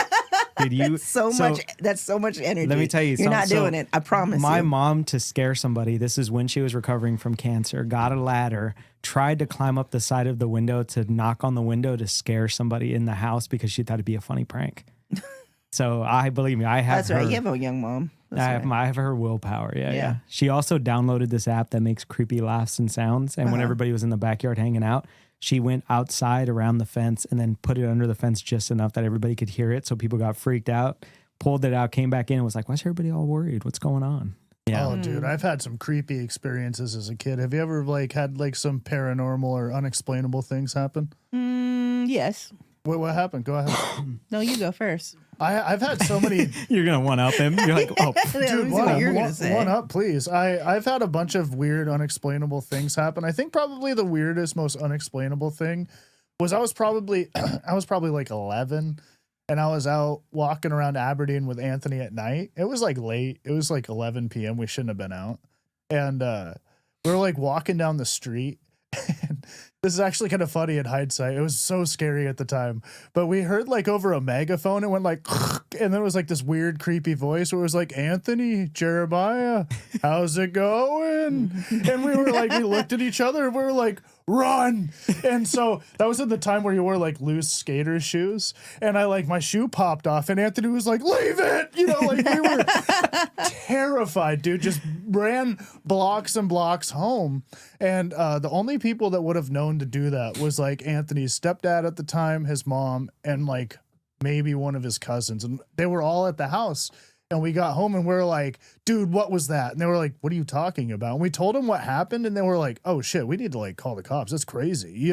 Did you? That's so much energy. Let me tell you you're something. not doing it. I promise. My you. mom, to scare somebody, this is when she was recovering from cancer, got a ladder, tried to climb up the side of the window to knock on the window to scare somebody in the house because she thought it'd be a funny prank. So believe me, I have That's her. right. You have a young mom. That's I have right. I have her willpower. Yeah, Yeah. yeah. She also downloaded this app that makes creepy laughs and sounds. And when everybody was in the backyard hanging out, she went outside around the fence and then put it under the fence just enough that everybody could hear it. So people got freaked out, pulled it out, came back in and was like, why's everybody all worried? What's going on? Yeah. Oh, dude, I've had some creepy experiences as a kid. Have you ever had some paranormal or unexplainable things happen? Yes. What happened? Go ahead. No, you go first. I've had so many. You're going to one up him. You're like, oh, Let me see Dude, what you're gonna one say. up, please. I've had a bunch of weird, unexplainable things happen. I think probably the weirdest, most unexplainable thing was I was probably like 11, and I was out walking around Aberdeen with Anthony at night. It was like late. It was like 11 p.m. We shouldn't have been out, and we were like walking down the street. And this is actually kind of funny in hindsight. It was so scary at the time, but we heard like over a megaphone, it went like, and then it was like this weird, creepy voice where it was like, Anthony, Jeremiah, how's it going? And we were like, we looked at each other and we were like, run. And so that was at the time where you wore like loose skater shoes. And my shoe popped off and Anthony was like, leave it. Like we were terrified, dude, just ran blocks and blocks home. And the only people that would have known to do that was like Anthony's stepdad at the time, his mom, and like maybe one of his cousins. And they were all at the house. And we got home and we are like, dude, what was that? And they were like, what are you talking about? And we told them what happened. And they were like, oh shit, we need to like call the cops. That's crazy.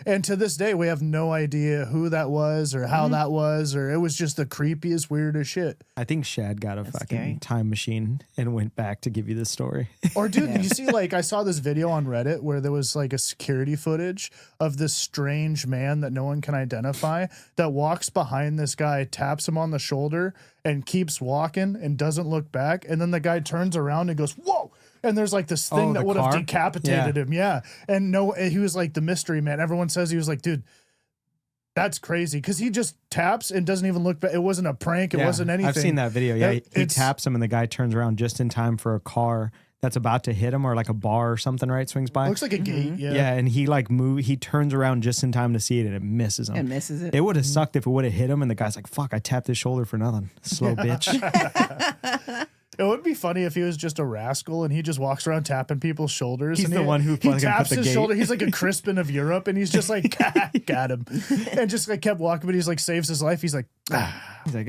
And to this day, we have no idea who that was or how that was, or it was just the creepiest, weirdest shit. I think Shad got a fucking scary. time machine and went back to give you this story. Or dude, you see, I saw this video on Reddit where there was like a security footage of this strange man that no one can identify that walks behind this guy, taps him on the shoulder and keeps walking and doesn't look back. And then the guy turns around and goes, whoa. And there's like this thing Oh, that the would have car? decapitated him. Yeah. And he was like the mystery man. Everyone says he was like, dude, that's crazy. Cause he just taps and doesn't even look back. It wasn't a prank. It Yeah, wasn't anything. I've seen that video. Yeah, he It's- taps him and the guy turns around just in time for a car that's about to hit him or like a bar or something, right? Swings by. Looks like a gate. Yeah. Yeah, and he he turns around just in time to see it and it misses him. It misses it. It would have sucked if it would have hit him and the guy's like, fuck, I tapped his shoulder for nothing. Slow bitch. It would be funny if he was just a rascal and he just walks around tapping people's shoulders. He's and the he, one who he fucking taps put the his gate. shoulder. He's like a Crispin of Europe, and he's just like got him, and just like kept walking. But he's like saves his life. He's like, He's like,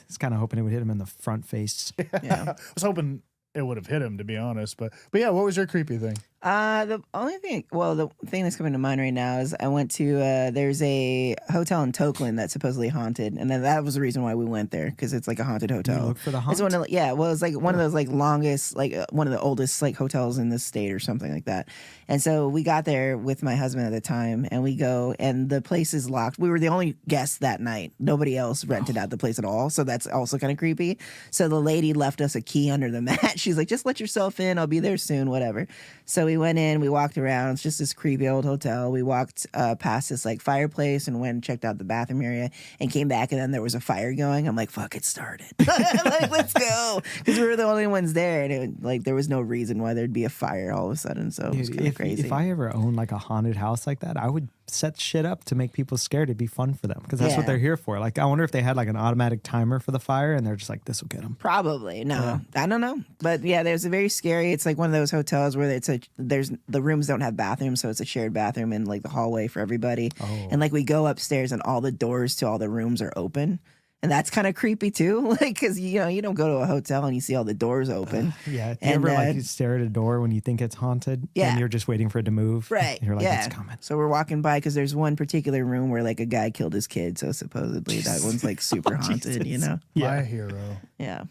he's kind of hoping it would hit him in the front face. Yeah. I was hoping it would have hit him, to be honest. But yeah, what was your creepy thing? The only thing, well, the thing that's coming to mind right now is I went to, there's a hotel in Tokeland that's supposedly haunted. And then that was the reason why we went there, because it's like a haunted hotel. look for the It's haunt? yeah, well, it's like one of those like longest, like one of the oldest like hotels in the state or something like that. And so we got there with my husband at the time and we go and the place is locked. We were the only guests that night. Nobody else rented out the place at all. So that's also kind of creepy. So the lady left us a key under the mat. She's like, just let yourself in. I'll be there soon, whatever. So we went in, we walked around. It's just this creepy old hotel. We walked past this like fireplace and went and checked out the bathroom area and came back and then there was a fire going. I'm like, fuck, it started. Like, let's go. Because we were the only ones there and like there was no reason why there'd be a fire all of a sudden. So it was kind of crazy. If I ever owned like a haunted house like that, I would set shit up to make people scared. It'd be fun for them because that's what they're here for. Like, I wonder if they had like an automatic timer for the fire and they're just like, this will get them. Probably. No, I don't know. But yeah, there's a very scary, it's like one of those hotels where there's the rooms don't have bathrooms. So it's a shared bathroom in like the hallway for everybody. Oh. And like we go upstairs and all the doors to all the rooms are open. And that's kind of creepy too. Like, cause you know, you don't go to a hotel and you see all the doors open. Yeah. You And, ever like you stare at a door when you think it's haunted Yeah. and you're just waiting for it to move? Right. And you're like, yeah. it's coming. So we're walking by because there's one particular room where like a guy killed his kid. So supposedly that one's like super haunted, you know? My hero. Yeah.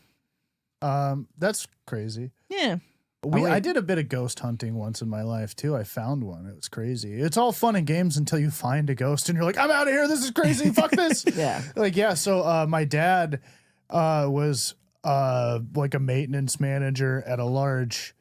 That's crazy. Yeah. I did a bit of ghost hunting once in my life too. I found one. It was crazy. It's all fun and games until you find a ghost and you're like, I'm out of here. This is crazy. Fuck this. Yeah. Like, yeah. So my dad was like a maintenance manager at a large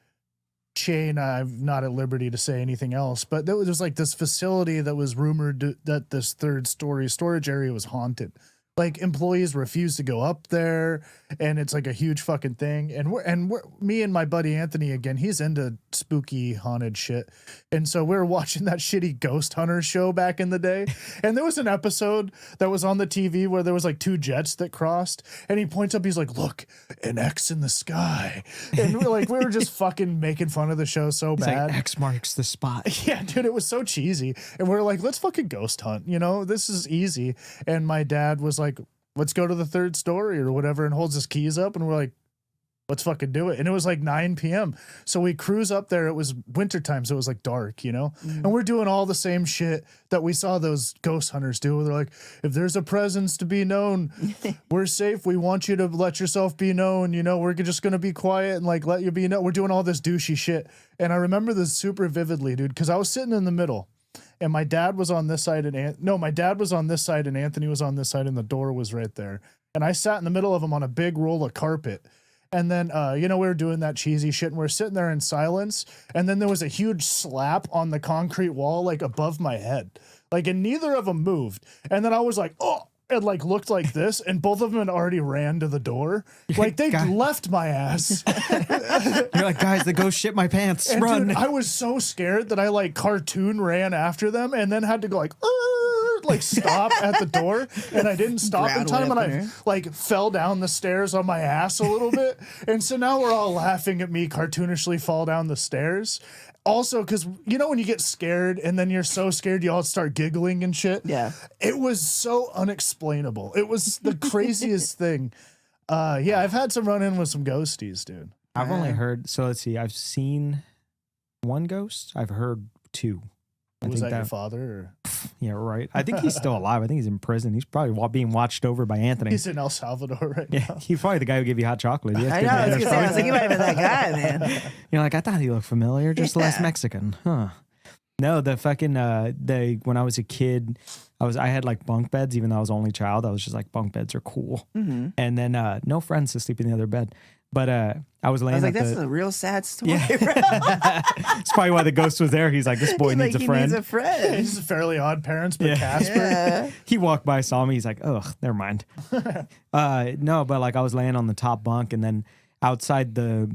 chain. I'm not at liberty to say anything else, but there was like this facility that was rumored that this third story storage area was haunted. Like employees refuse to go up there, and it's like a huge fucking thing. And we're me and my buddy Anthony again. He's into spooky haunted shit, and so we were watching that shitty Ghost Hunter show back in the day. And there was an episode that was on the TV where there was like two jets that crossed, and he points up. He's like, "Look, an X in the sky," and we were just fucking making fun of the show so It's bad. like X marks the spot. Yeah, dude, it was so cheesy. And we're like, let's fucking ghost hunt, you know? This is easy. And my dad was like, let's go to the third story or whatever, and holds his keys up. And we're like, let's fucking do it. And it was like 9 p.m. So we cruise up there. It was wintertime, so it was like dark, you know? And we're doing all the same shit that we saw those ghost hunters do. They're like, if there's a presence to be known, we're safe. We want you to let yourself be known. You know, we're just going to be quiet and like let you be known. We're doing all this douchey shit. And I remember this super vividly, dude, because I was sitting in the middle. And my dad was on this side my dad was on this side and Anthony was on this side and the door was right there. And I sat in the middle of them on a big roll of carpet. And then, we were doing that cheesy shit and we're sitting there in silence. And then there was a huge slap on the concrete wall, like above my head, like, and neither of them moved. And then I was like, oh, and like looked like this, and both of them had already ran to the door. Like they left my ass. You're like, guys, the ghost shit my pants. And Run. dude, I was so scared that I like cartoon ran after them and then had to go like stop at the door, and I didn't stop in time, and I like fell down the stairs on my ass a little bit. And so now we're all laughing at me cartoonishly fall down the stairs. Also, because you know when you get scared and then you're so scared you all start giggling and shit. Yeah. It was so unexplainable. It was the craziest thing. I've had some run in with some ghosties, dude. I've only heard, so let's see, I've seen one ghost. I've heard two. Was that your father? Or? Yeah, right. I think he's still alive. I think he's in prison. He's probably being watched over by Anthony. He's in El Salvador right Yeah, now. he's probably the guy who gave you hot chocolate. Yes, I know. I was like, you might have been that guy, man. You're like, I thought he looked familiar, just less Mexican, huh? No, the fucking when I was a kid, I had like bunk beds, even though I was only child. I was just like, bunk beds are cool. Mm-hmm. And then no friends to sleep in the other bed. But I was laying. I was like, at that's a real sad story. Yeah. It's probably why the ghost was there. He's like, this boy needs a friend. He needs a friend. He's a Fairly Odd Parents, but Yeah. Casper. Yeah. He walked by, saw me. He's like, ugh, never mind. No, but like I was laying on the top bunk, and then outside the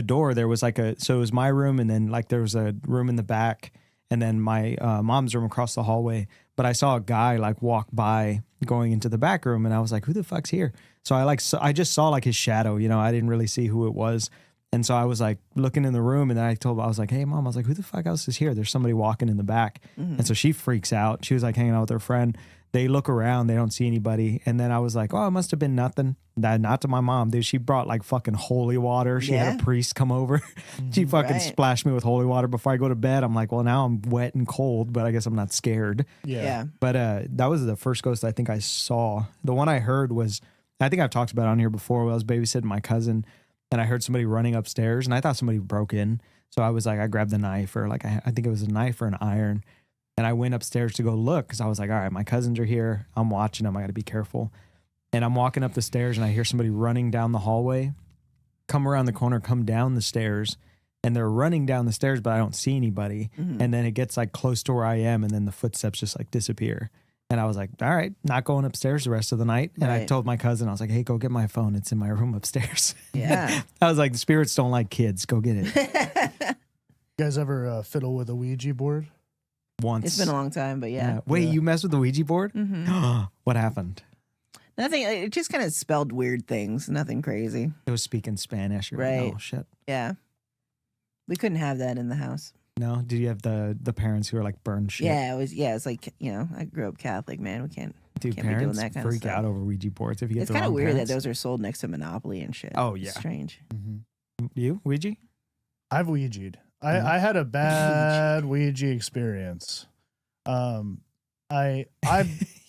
door there was like so it was my room, and then like there was a room in the back, and then my mom's room across the hallway. But I saw a guy like walk by going into the back room, and I was like, who the fuck's here? So I just saw like his shadow, you know, I didn't really see who it was. And so I was like looking in the room, and then I was like, hey, Mom, I was like, who the fuck else is here? There's somebody walking in the back. And so she freaks out. She was like hanging out with her friend. They look around, they don't see anybody. And then I was like, oh, it must have been nothing. Not to my mom, dude. She brought like fucking holy water. She had a priest come over. She fucking splashed me with holy water before I go to bed. I'm like, well, now I'm wet and cold, but I guess I'm not scared. Yeah. But that was the first ghost I think I saw. The one I heard was, I think I've talked about it on here before, when I was babysitting my cousin, and I heard somebody running upstairs, and I thought somebody broke in. So I was like, I grabbed the knife, or like, I think it was a knife or an iron. And I went upstairs to go look, because I was like, all right, my cousins are here. I'm watching them. I got to be careful. And I'm walking up the stairs, and I hear somebody running down the hallway, come around the corner, come down the stairs. And they're running down the stairs, but I don't see anybody. And then it gets like close to where I am, and then the footsteps just like disappear. And I was like, all right, not going upstairs the rest of the night. And I told my cousin, I was like, hey, go get my phone. It's in my room upstairs. Yeah. I was like, the spirits don't like kids. Go get it. You guys ever fiddle with a Ouija board? Once. It's been a long time, but yeah. Wait, you messed with the Ouija board? What happened? Nothing. It just kind of spelled weird things. Nothing crazy. It was speaking Spanish. You're Right. Like, oh, shit. Yeah. We couldn't have that in the house. No? Did you have the parents who were like burn shit? Yeah, it was. Yeah, it's like, I grew up Catholic, man. We can't. Dude, can't be doing parents that kind of freak stuff. out over Ouija boards if you get It's the kind of wrong weird parents. that those are sold next to Monopoly and shit. Oh, yeah. It's strange. You, Ouija? I've Ouija'd. I had a bad Ouija experience. I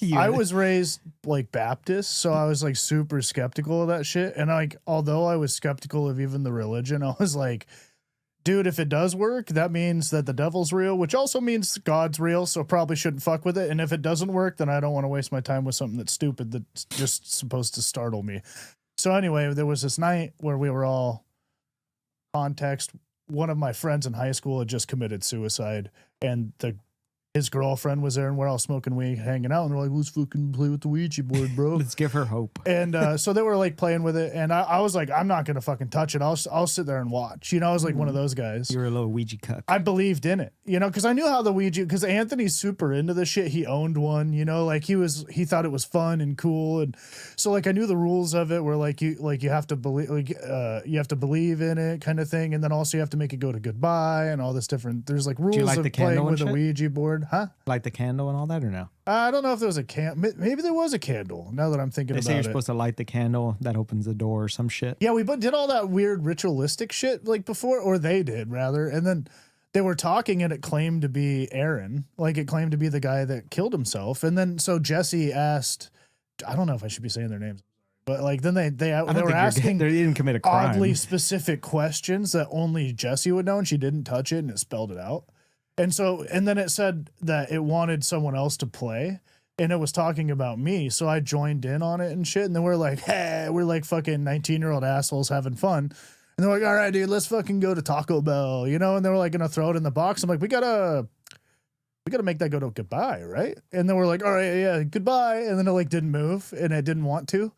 was raised like Baptist, so I was like super skeptical of that shit. And like, although I was skeptical of even the religion, I was like, dude, if it does work, that means that the devil's real, which also means God's real, so probably shouldn't fuck with it. And if it doesn't work, then I don't want to waste my time with something that's stupid that's just supposed to startle me. So anyway, there was this night where we were all, context, one of my friends in high school had just committed suicide, and his girlfriend was there, and we're all smoking weed, hanging out, and we're like, let's fucking play with the Ouija board, bro. Let's give her hope. And so they were like playing with it, and I was like, I'm not gonna fucking touch it. I'll sit there and watch. I was like one of those guys. You were a little Ouija cuck. I believed in it, because I knew how the Ouija. Because Anthony's super into the shit. He owned one, like he thought it was fun and cool, and so like I knew the rules of it. Where you have to believe, you have to believe in it, kind of thing, and then also you have to make it go to goodbye and all this different. There's like rules like of the candle playing with a and shit? Ouija board, huh? Light the candle and all that, or no? I don't know if there was a maybe there was a candle. Now that I'm thinking They about say you're it. supposed to light the candle that opens the door or some shit. Yeah, we did all that weird ritualistic shit like before, or they did rather. And then they were talking and it claimed to be Aaron. Like it claimed to be the guy that killed himself. And then so Jesse asked, I don't know if I should be saying their names, but like then they were asking they didn't commit a crime. oddly specific questions that only Jesse would know, and she didn't touch it and it spelled it out. And then it said that it wanted someone else to play, and it was talking about me. So I joined in on it and shit. And then we're like, hey, we're like fucking 19-year-old assholes having fun. And they're like, all right, dude, let's fucking go to Taco Bell, and they were like going to throw it in the box. I'm like, we gotta make that go to goodbye, right? And then we're like, all right, yeah, goodbye. And then it like didn't move, and it didn't want to.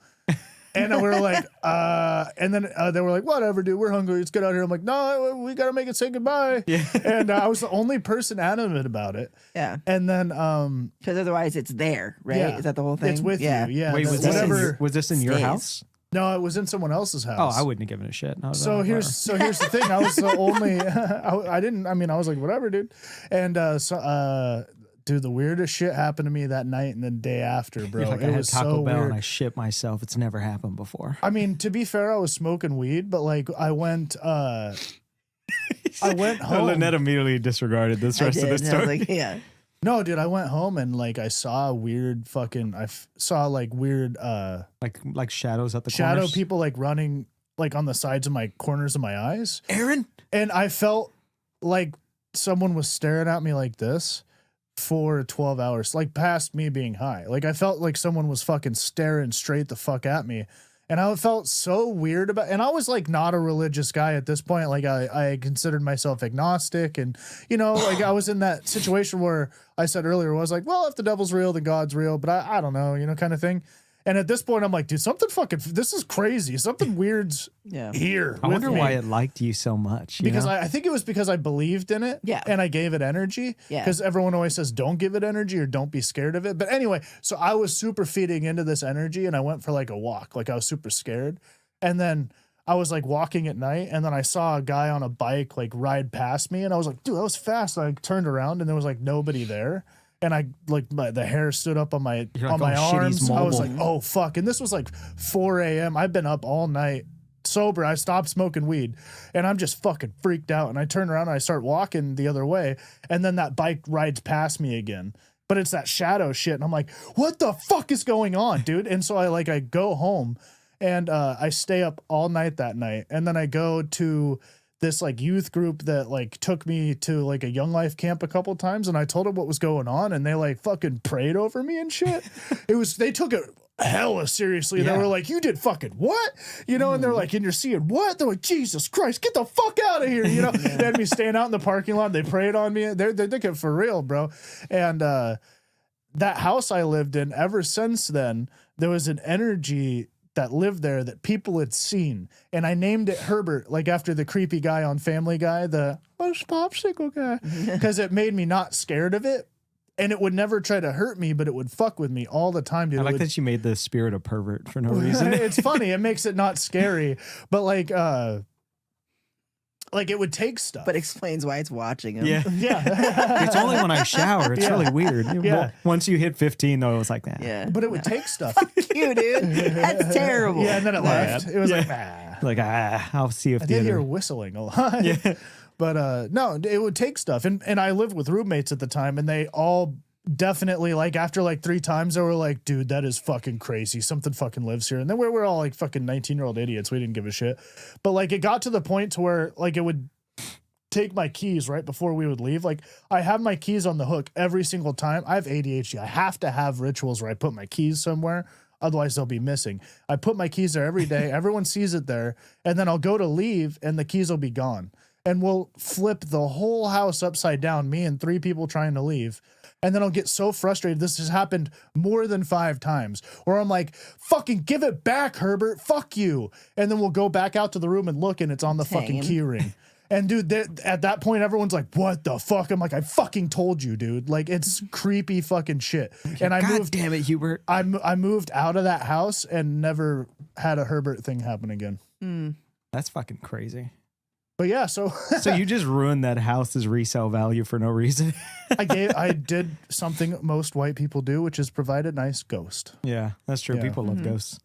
And we were like, and then they were like, whatever, dude, we're hungry. Let's get out here. I'm like, no, we got to make it say goodbye. Yeah. And I was the only person adamant about it. Yeah. And then, Because otherwise it's there, right? Yeah. Is that the whole thing? it's with you. Yeah. Wait, was this in your stays. house? No, it was in someone else's house. Oh, I wouldn't have given a shit. So here's the thing. I was the only, I was like, whatever, dude. And, dude, the weirdest shit happened to me that night and the day after, bro. Like, it was Taco so Bell weird. and I shit myself. It's never happened before. I mean, to be fair, I was smoking weed, but like I went home. Lynette immediately disregarded this I rest of did. the And I was story. like, yeah. No, dude, I went home and like I saw weird fucking. Saw like weird like shadows at the shadow corners. people like running like on the sides of my corners of my eyes, Aaron? and I felt like someone was staring at me like this for 12 hours, like past me being high. Like I felt like someone was fucking staring straight the fuck at me. And I felt so weird about, and I was like not a religious guy at this point. Like I considered myself agnostic, and like I was in that situation where I said earlier, I was like, well, if the devil's real, then God's real, but I don't know, kind of thing. And at this point, I'm like, dude, this is crazy. Something weird's here. I wonder why it liked you so much. Because I think it was because I believed in it, Yeah. and I gave it energy. Yeah. Because everyone always says don't give it energy or don't be scared of it. But anyway, so I was super feeding into this energy, and I went for like a walk, like I was super scared, and then I was like walking at night, and then I saw a guy on a bike like ride past me, and I was like, dude, that was fast. And I turned around, and there was like nobody there. And I like the hair stood up on my You're like, my oh, shit, he's arms. I was mobile. like, oh fuck. And this was like 4 a.m. I've been up all night sober. I stopped smoking weed, and I'm just fucking freaked out. And I turn around and I start walking the other way, and then that bike rides past me again. But it's that shadow shit, and I'm like, what the fuck is going on, dude? And so I go home, and I stay up all night that night, and then I go to this like youth group that like took me to like a Young Life camp a couple times, and I told them what was going on, and they like fucking prayed over me and shit. They took it hella seriously. Yeah. They were like, you did fucking what? You know, and they're like, and you're seeing what? They're like, Jesus Christ, get the fuck out of here. You know, they had me staying out in the parking lot. They prayed on me. They're thinking for real, bro. And that house I lived in, ever since then, there was an energy that lived there that people had seen. And I named it Herbert, like after the creepy guy on Family Guy, the MUSH popsicle guy, because it made me not scared of it. And it would never try to hurt me, but it would fuck with me all the time, dude. I like It would- that you made the spirit a pervert for no reason. It's funny. It makes it not scary, but like it would take stuff. But explains why it's watching him. Yeah. yeah. It's only when I shower. It's Yeah. really weird. Yeah. Once you hit 15, though, it was like that. Yeah. But it would take stuff. You, dude. That's terrible. Yeah, and then it left. It was like, nah. Like, I'll see if I the did hear other. whistling a lot. Yeah. But no, it would take stuff. And I lived with roommates at the time, and they all definitely, like, after like 3 times, they were like, dude, that is fucking crazy. Something fucking lives here. And then we were all like fucking 19-year-old idiots. We didn't give a shit. But like, it got to the point to where like it would take my keys right before we would leave. Like, I have my keys on the hook every single time. I have ADHD. I have to have rituals where I put my keys somewhere. Otherwise, they'll be missing. I put my keys there every day. Everyone sees it there. And then I'll go to leave, and the keys will be gone. And we'll flip the whole house upside down, me and 3 people trying to leave. And then I'll get so frustrated. This has happened more than 5 times where I'm like, fucking give it back, Herbert. Fuck you. And then we'll go back out to the room and look, and it's on the fucking key ring. And dude, at that point, everyone's like, what the fuck? I'm like, I fucking told you, dude. Like, it's creepy fucking shit. And I God moved, damn it, Hubert. I moved out of that house and never had a Herbert thing happen again. That's fucking crazy. But yeah, so So you just ruined that house's resale value for no reason. I did something most white people do, which is provide a nice ghost. Yeah, that's true. Yeah. People love ghosts.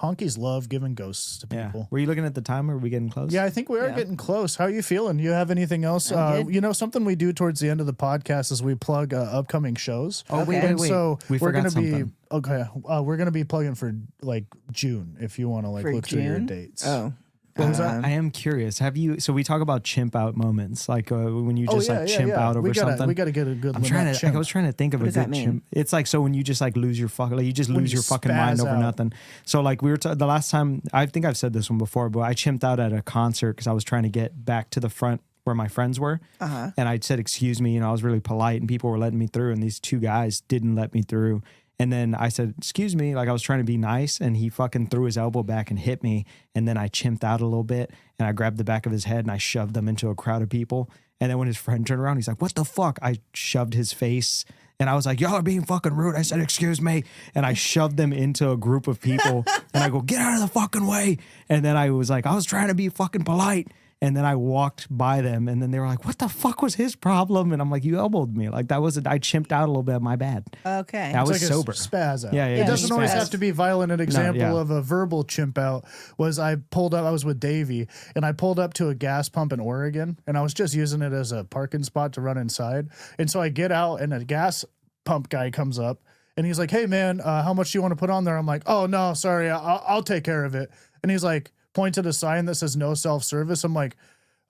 Honkies love giving ghosts to Yeah. people. Were you looking at the time, or are we getting close? Yeah, I think we are getting close. How are you feeling? You have anything else? I'm good. You know, something we do towards the end of the podcast is we plug upcoming shows. Oh, wait, Okay. wait, wait. So We we're forgot gonna be something. okay. We're gonna be plugging for like June if you want to like For look through your June? dates. Oh. What was that? I am curious. Have you? So we talk about chimp out moments, like when you just like chimp out over we gotta, something. We gotta get a good. I'm trying Lynette to. chimp. I was trying to think of What a does that good mean? chimp. It's like so when you just like lose your fucking, like you just lose you your fucking mind spaz over out. nothing. So like we were the last time. I think I've said this one before, but I chimped out at a concert because I was trying to get back to the front where my friends were, and I said excuse me, and I was really polite, and people were letting me through, and these 2 guys didn't let me through. And then I said, excuse me, like I was trying to be nice, and he fucking threw his elbow back and hit me. And then I chimped out a little bit, and I grabbed the back of his head and I shoved him into a crowd of people. And then when his friend turned around, he's like, what the fuck? I shoved his face, and I was like, y'all are being fucking rude. I said, excuse me. And I shoved them into a group of people, and I go, get out of the fucking way. And then I was like, I was trying to be fucking polite. And then I walked by them, and then they were like, what the fuck was his problem? And I'm like, you elbowed me. Like, that was I chimped out a little bit. My bad. Okay. I It's was like a sober. spaz out. Yeah, yeah, It yeah, doesn't always spaz. have to be violent. An example yeah. of a verbal chimp out was I pulled up. I was with Davey, and I pulled up to a gas pump in Oregon, and I was just using it as a parking spot to run inside. And so I get out, and a gas pump guy comes up, and he's like, "Hey man, how much do you want to put on there?" I'm like, "Oh no, sorry, I'll take care of it." And he's like, points at a sign that says no self-service. I'm like,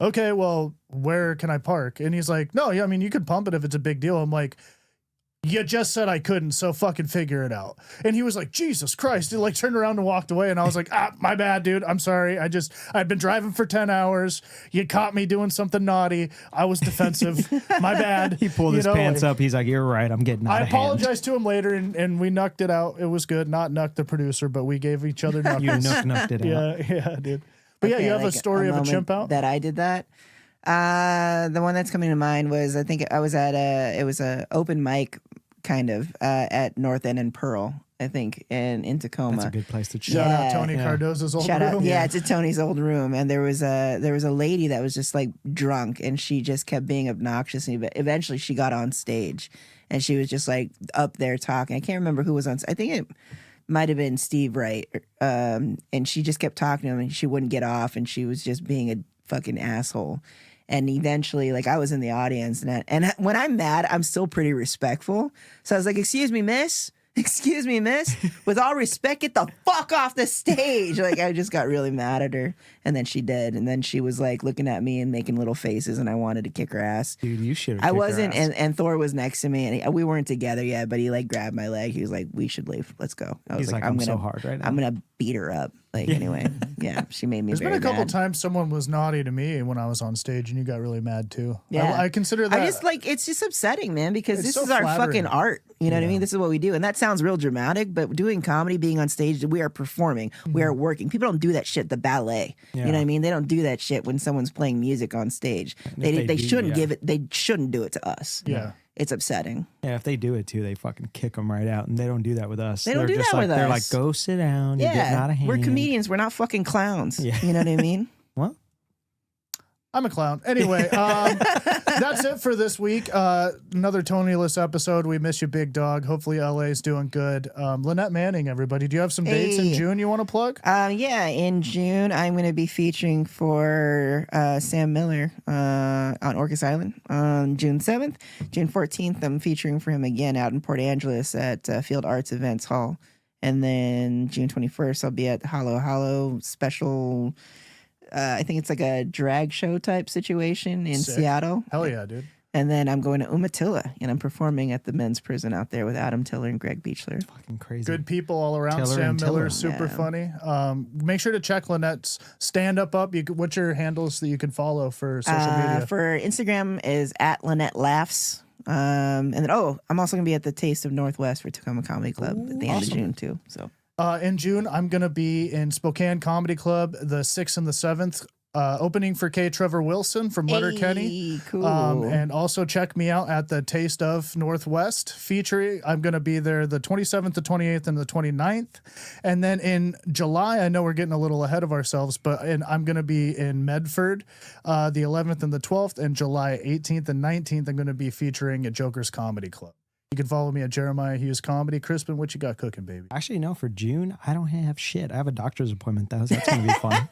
okay, well, where can I park? And he's like, no, yeah, I mean, you could pump it if it's a big deal. I'm like, you just said I couldn't, so fucking figure it out. And he was like, Jesus Christ. He like turned around and walked away. And I was like, my bad, dude. I'm sorry. I've been driving for 10 hours. You caught me doing something naughty. I was defensive. My bad. He pulled You his know, pants like, up. He's like, you're right. I'm getting out I of hand. apologized to him later, and we knucked it out. It was good. Not knucked the producer, but we gave each other knuckles. You knucked it out. Yeah, dude. But yeah, Okay, you have a like story of a moment chimp out? that I did that. The one that's coming to mind was I think I was at it was a open mic kind of at North End and Pearl, I think, in Tacoma. That's a good place to chill. Shout out Yeah. Tony Cardoza's old Shout out, room. yeah, to Tony's old room, and there was a lady that was just like drunk, and she just kept being obnoxious, and eventually she got on stage, and she was just like up there talking. I can't remember who was on. I think it might have been Steve Wright, and she just kept talking to him, and she wouldn't get off, and she was just being a fucking asshole. And eventually, like, I was in the audience, and when I'm mad, I'm still pretty respectful. So I was like, "Excuse me, miss." Excuse me, miss. With all respect, get the fuck off the stage. Like, I just got really mad at her. And then she did. And then she was like looking at me and making little faces, and I wanted to kick her ass. Dude, you should have. I wasn't, and Thor was next to me, and we weren't together yet, but he like grabbed my leg. He was like, "We should leave. Let's go." I was He's like, I'm so hard right now. I'm gonna beat her up. Like, anyway, yeah, she made me There's been very a couple mad. times someone was naughty to me when I was on stage, and you got really mad too. Yeah. I consider that. I just like, it's just upsetting, man, because It's this so is our flattering. fucking art. You know what I mean? This is what we do. And that sounds real dramatic, but doing comedy, being on stage, we are performing. We are working. People don't do that shit at the ballet. You know what I mean? They don't do that shit when someone's playing music on stage. They do, shouldn't yeah. give it, they shouldn't do it to us. Yeah. It's upsetting. Yeah, if they do it too, they fucking kick them right out, and they don't do that with us. They don't They're do just that like, with They're us. like, go sit down. You're getting out of hand. We're comedians. We're not fucking clowns. Yeah. You know what I mean? Well, I'm a clown. Anyway, that's it for this week. Another Tony-less episode. We miss you, big dog. Hopefully LA's doing good. Lynette Manning, everybody. Do you have some dates in Hey. June you want to plug? Yeah, in June, I'm going to be featuring for Sam Miller on Orcas Island on June 7th. June 14th, I'm featuring for him again out in Port Angeles at Field Arts Events Hall. And then June 21st, I'll be at Hollow Hollow special. I think it's like a drag show type situation in Sick. Seattle. Hell yeah, dude. And then I'm going to Umatilla, and I'm performing at the men's prison out there with Adam Tiller and Greg Beechler. fucking crazy. Good people all around. Tiller Sam and Tiller. Miller, super Yeah. funny. Make sure to check Lynette's stand-up up. What's your handles that you can follow for social media? For Instagram is at Lynette Laughs. And then, I'm also going to be at the Taste of Northwest for Tacoma Comedy Club at the end of June, too. So In June, I'm going to be in Spokane Comedy Club the 6th and the 7th. Opening for K. Trevor Wilson from Letterkenny. cool. And also check me out at the Taste of Northwest featuring. I'm going to be there the 27th, the 28th, and the 29th. And then in July, I know we're getting a little ahead of ourselves, but I'm going to be in Medford the 11th and the 12th. And July 18th and 19th, I'm going to be featuring at Joker's Comedy Club. You can follow me at Jeremiah Hughes Comedy. Crispin, what you got cooking, baby? Actually, no, for June, I don't have shit. I have a doctor's appointment, though. So that's going to be fun.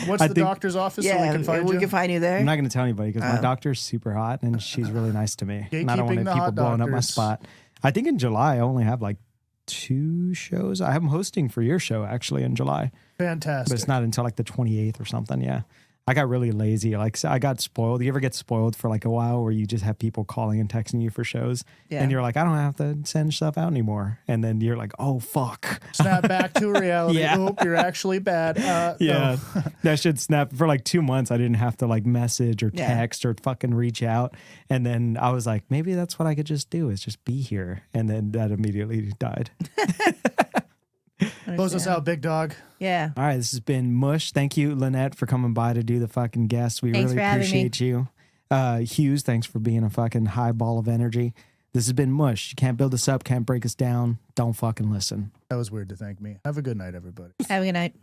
What's I the think- doctor's office so we yeah, can find we you? can find you there. I'm not going to tell anybody because my doctor's super hot and she's really nice to me. And I don't want Gatekeeping the people hot blowing up my doctors. spot. I think in July, I only have like 2 shows. I'm hosting for your show actually in July, Fantastic. but it's not until like the 28th or something. Yeah. I got really lazy. Like, so I got spoiled. You ever get spoiled for like a while where you just have people calling and texting you for shows Yeah. and you're like, I don't have to send stuff out anymore. And then you're like, oh, fuck. Snap back to reality. Yeah. Oop, you're actually bad. Yeah, No. that should snap. For like 2 months, I didn't have to like message or Yeah. text or fucking reach out. And then I was like, maybe that's what I could just do is just be here. And then that immediately died. Close us out, big dog. Yeah. All right, this has been Mush. Thank you, Lynette, for coming by to do the fucking guest. We Thanks really for having me. appreciate you. Hughes, thanks for being a fucking high ball of energy. This has been Mush. You can't build us up, can't break us down. Don't fucking listen. That was weird to thank me. Have a good night, everybody. Have a good night.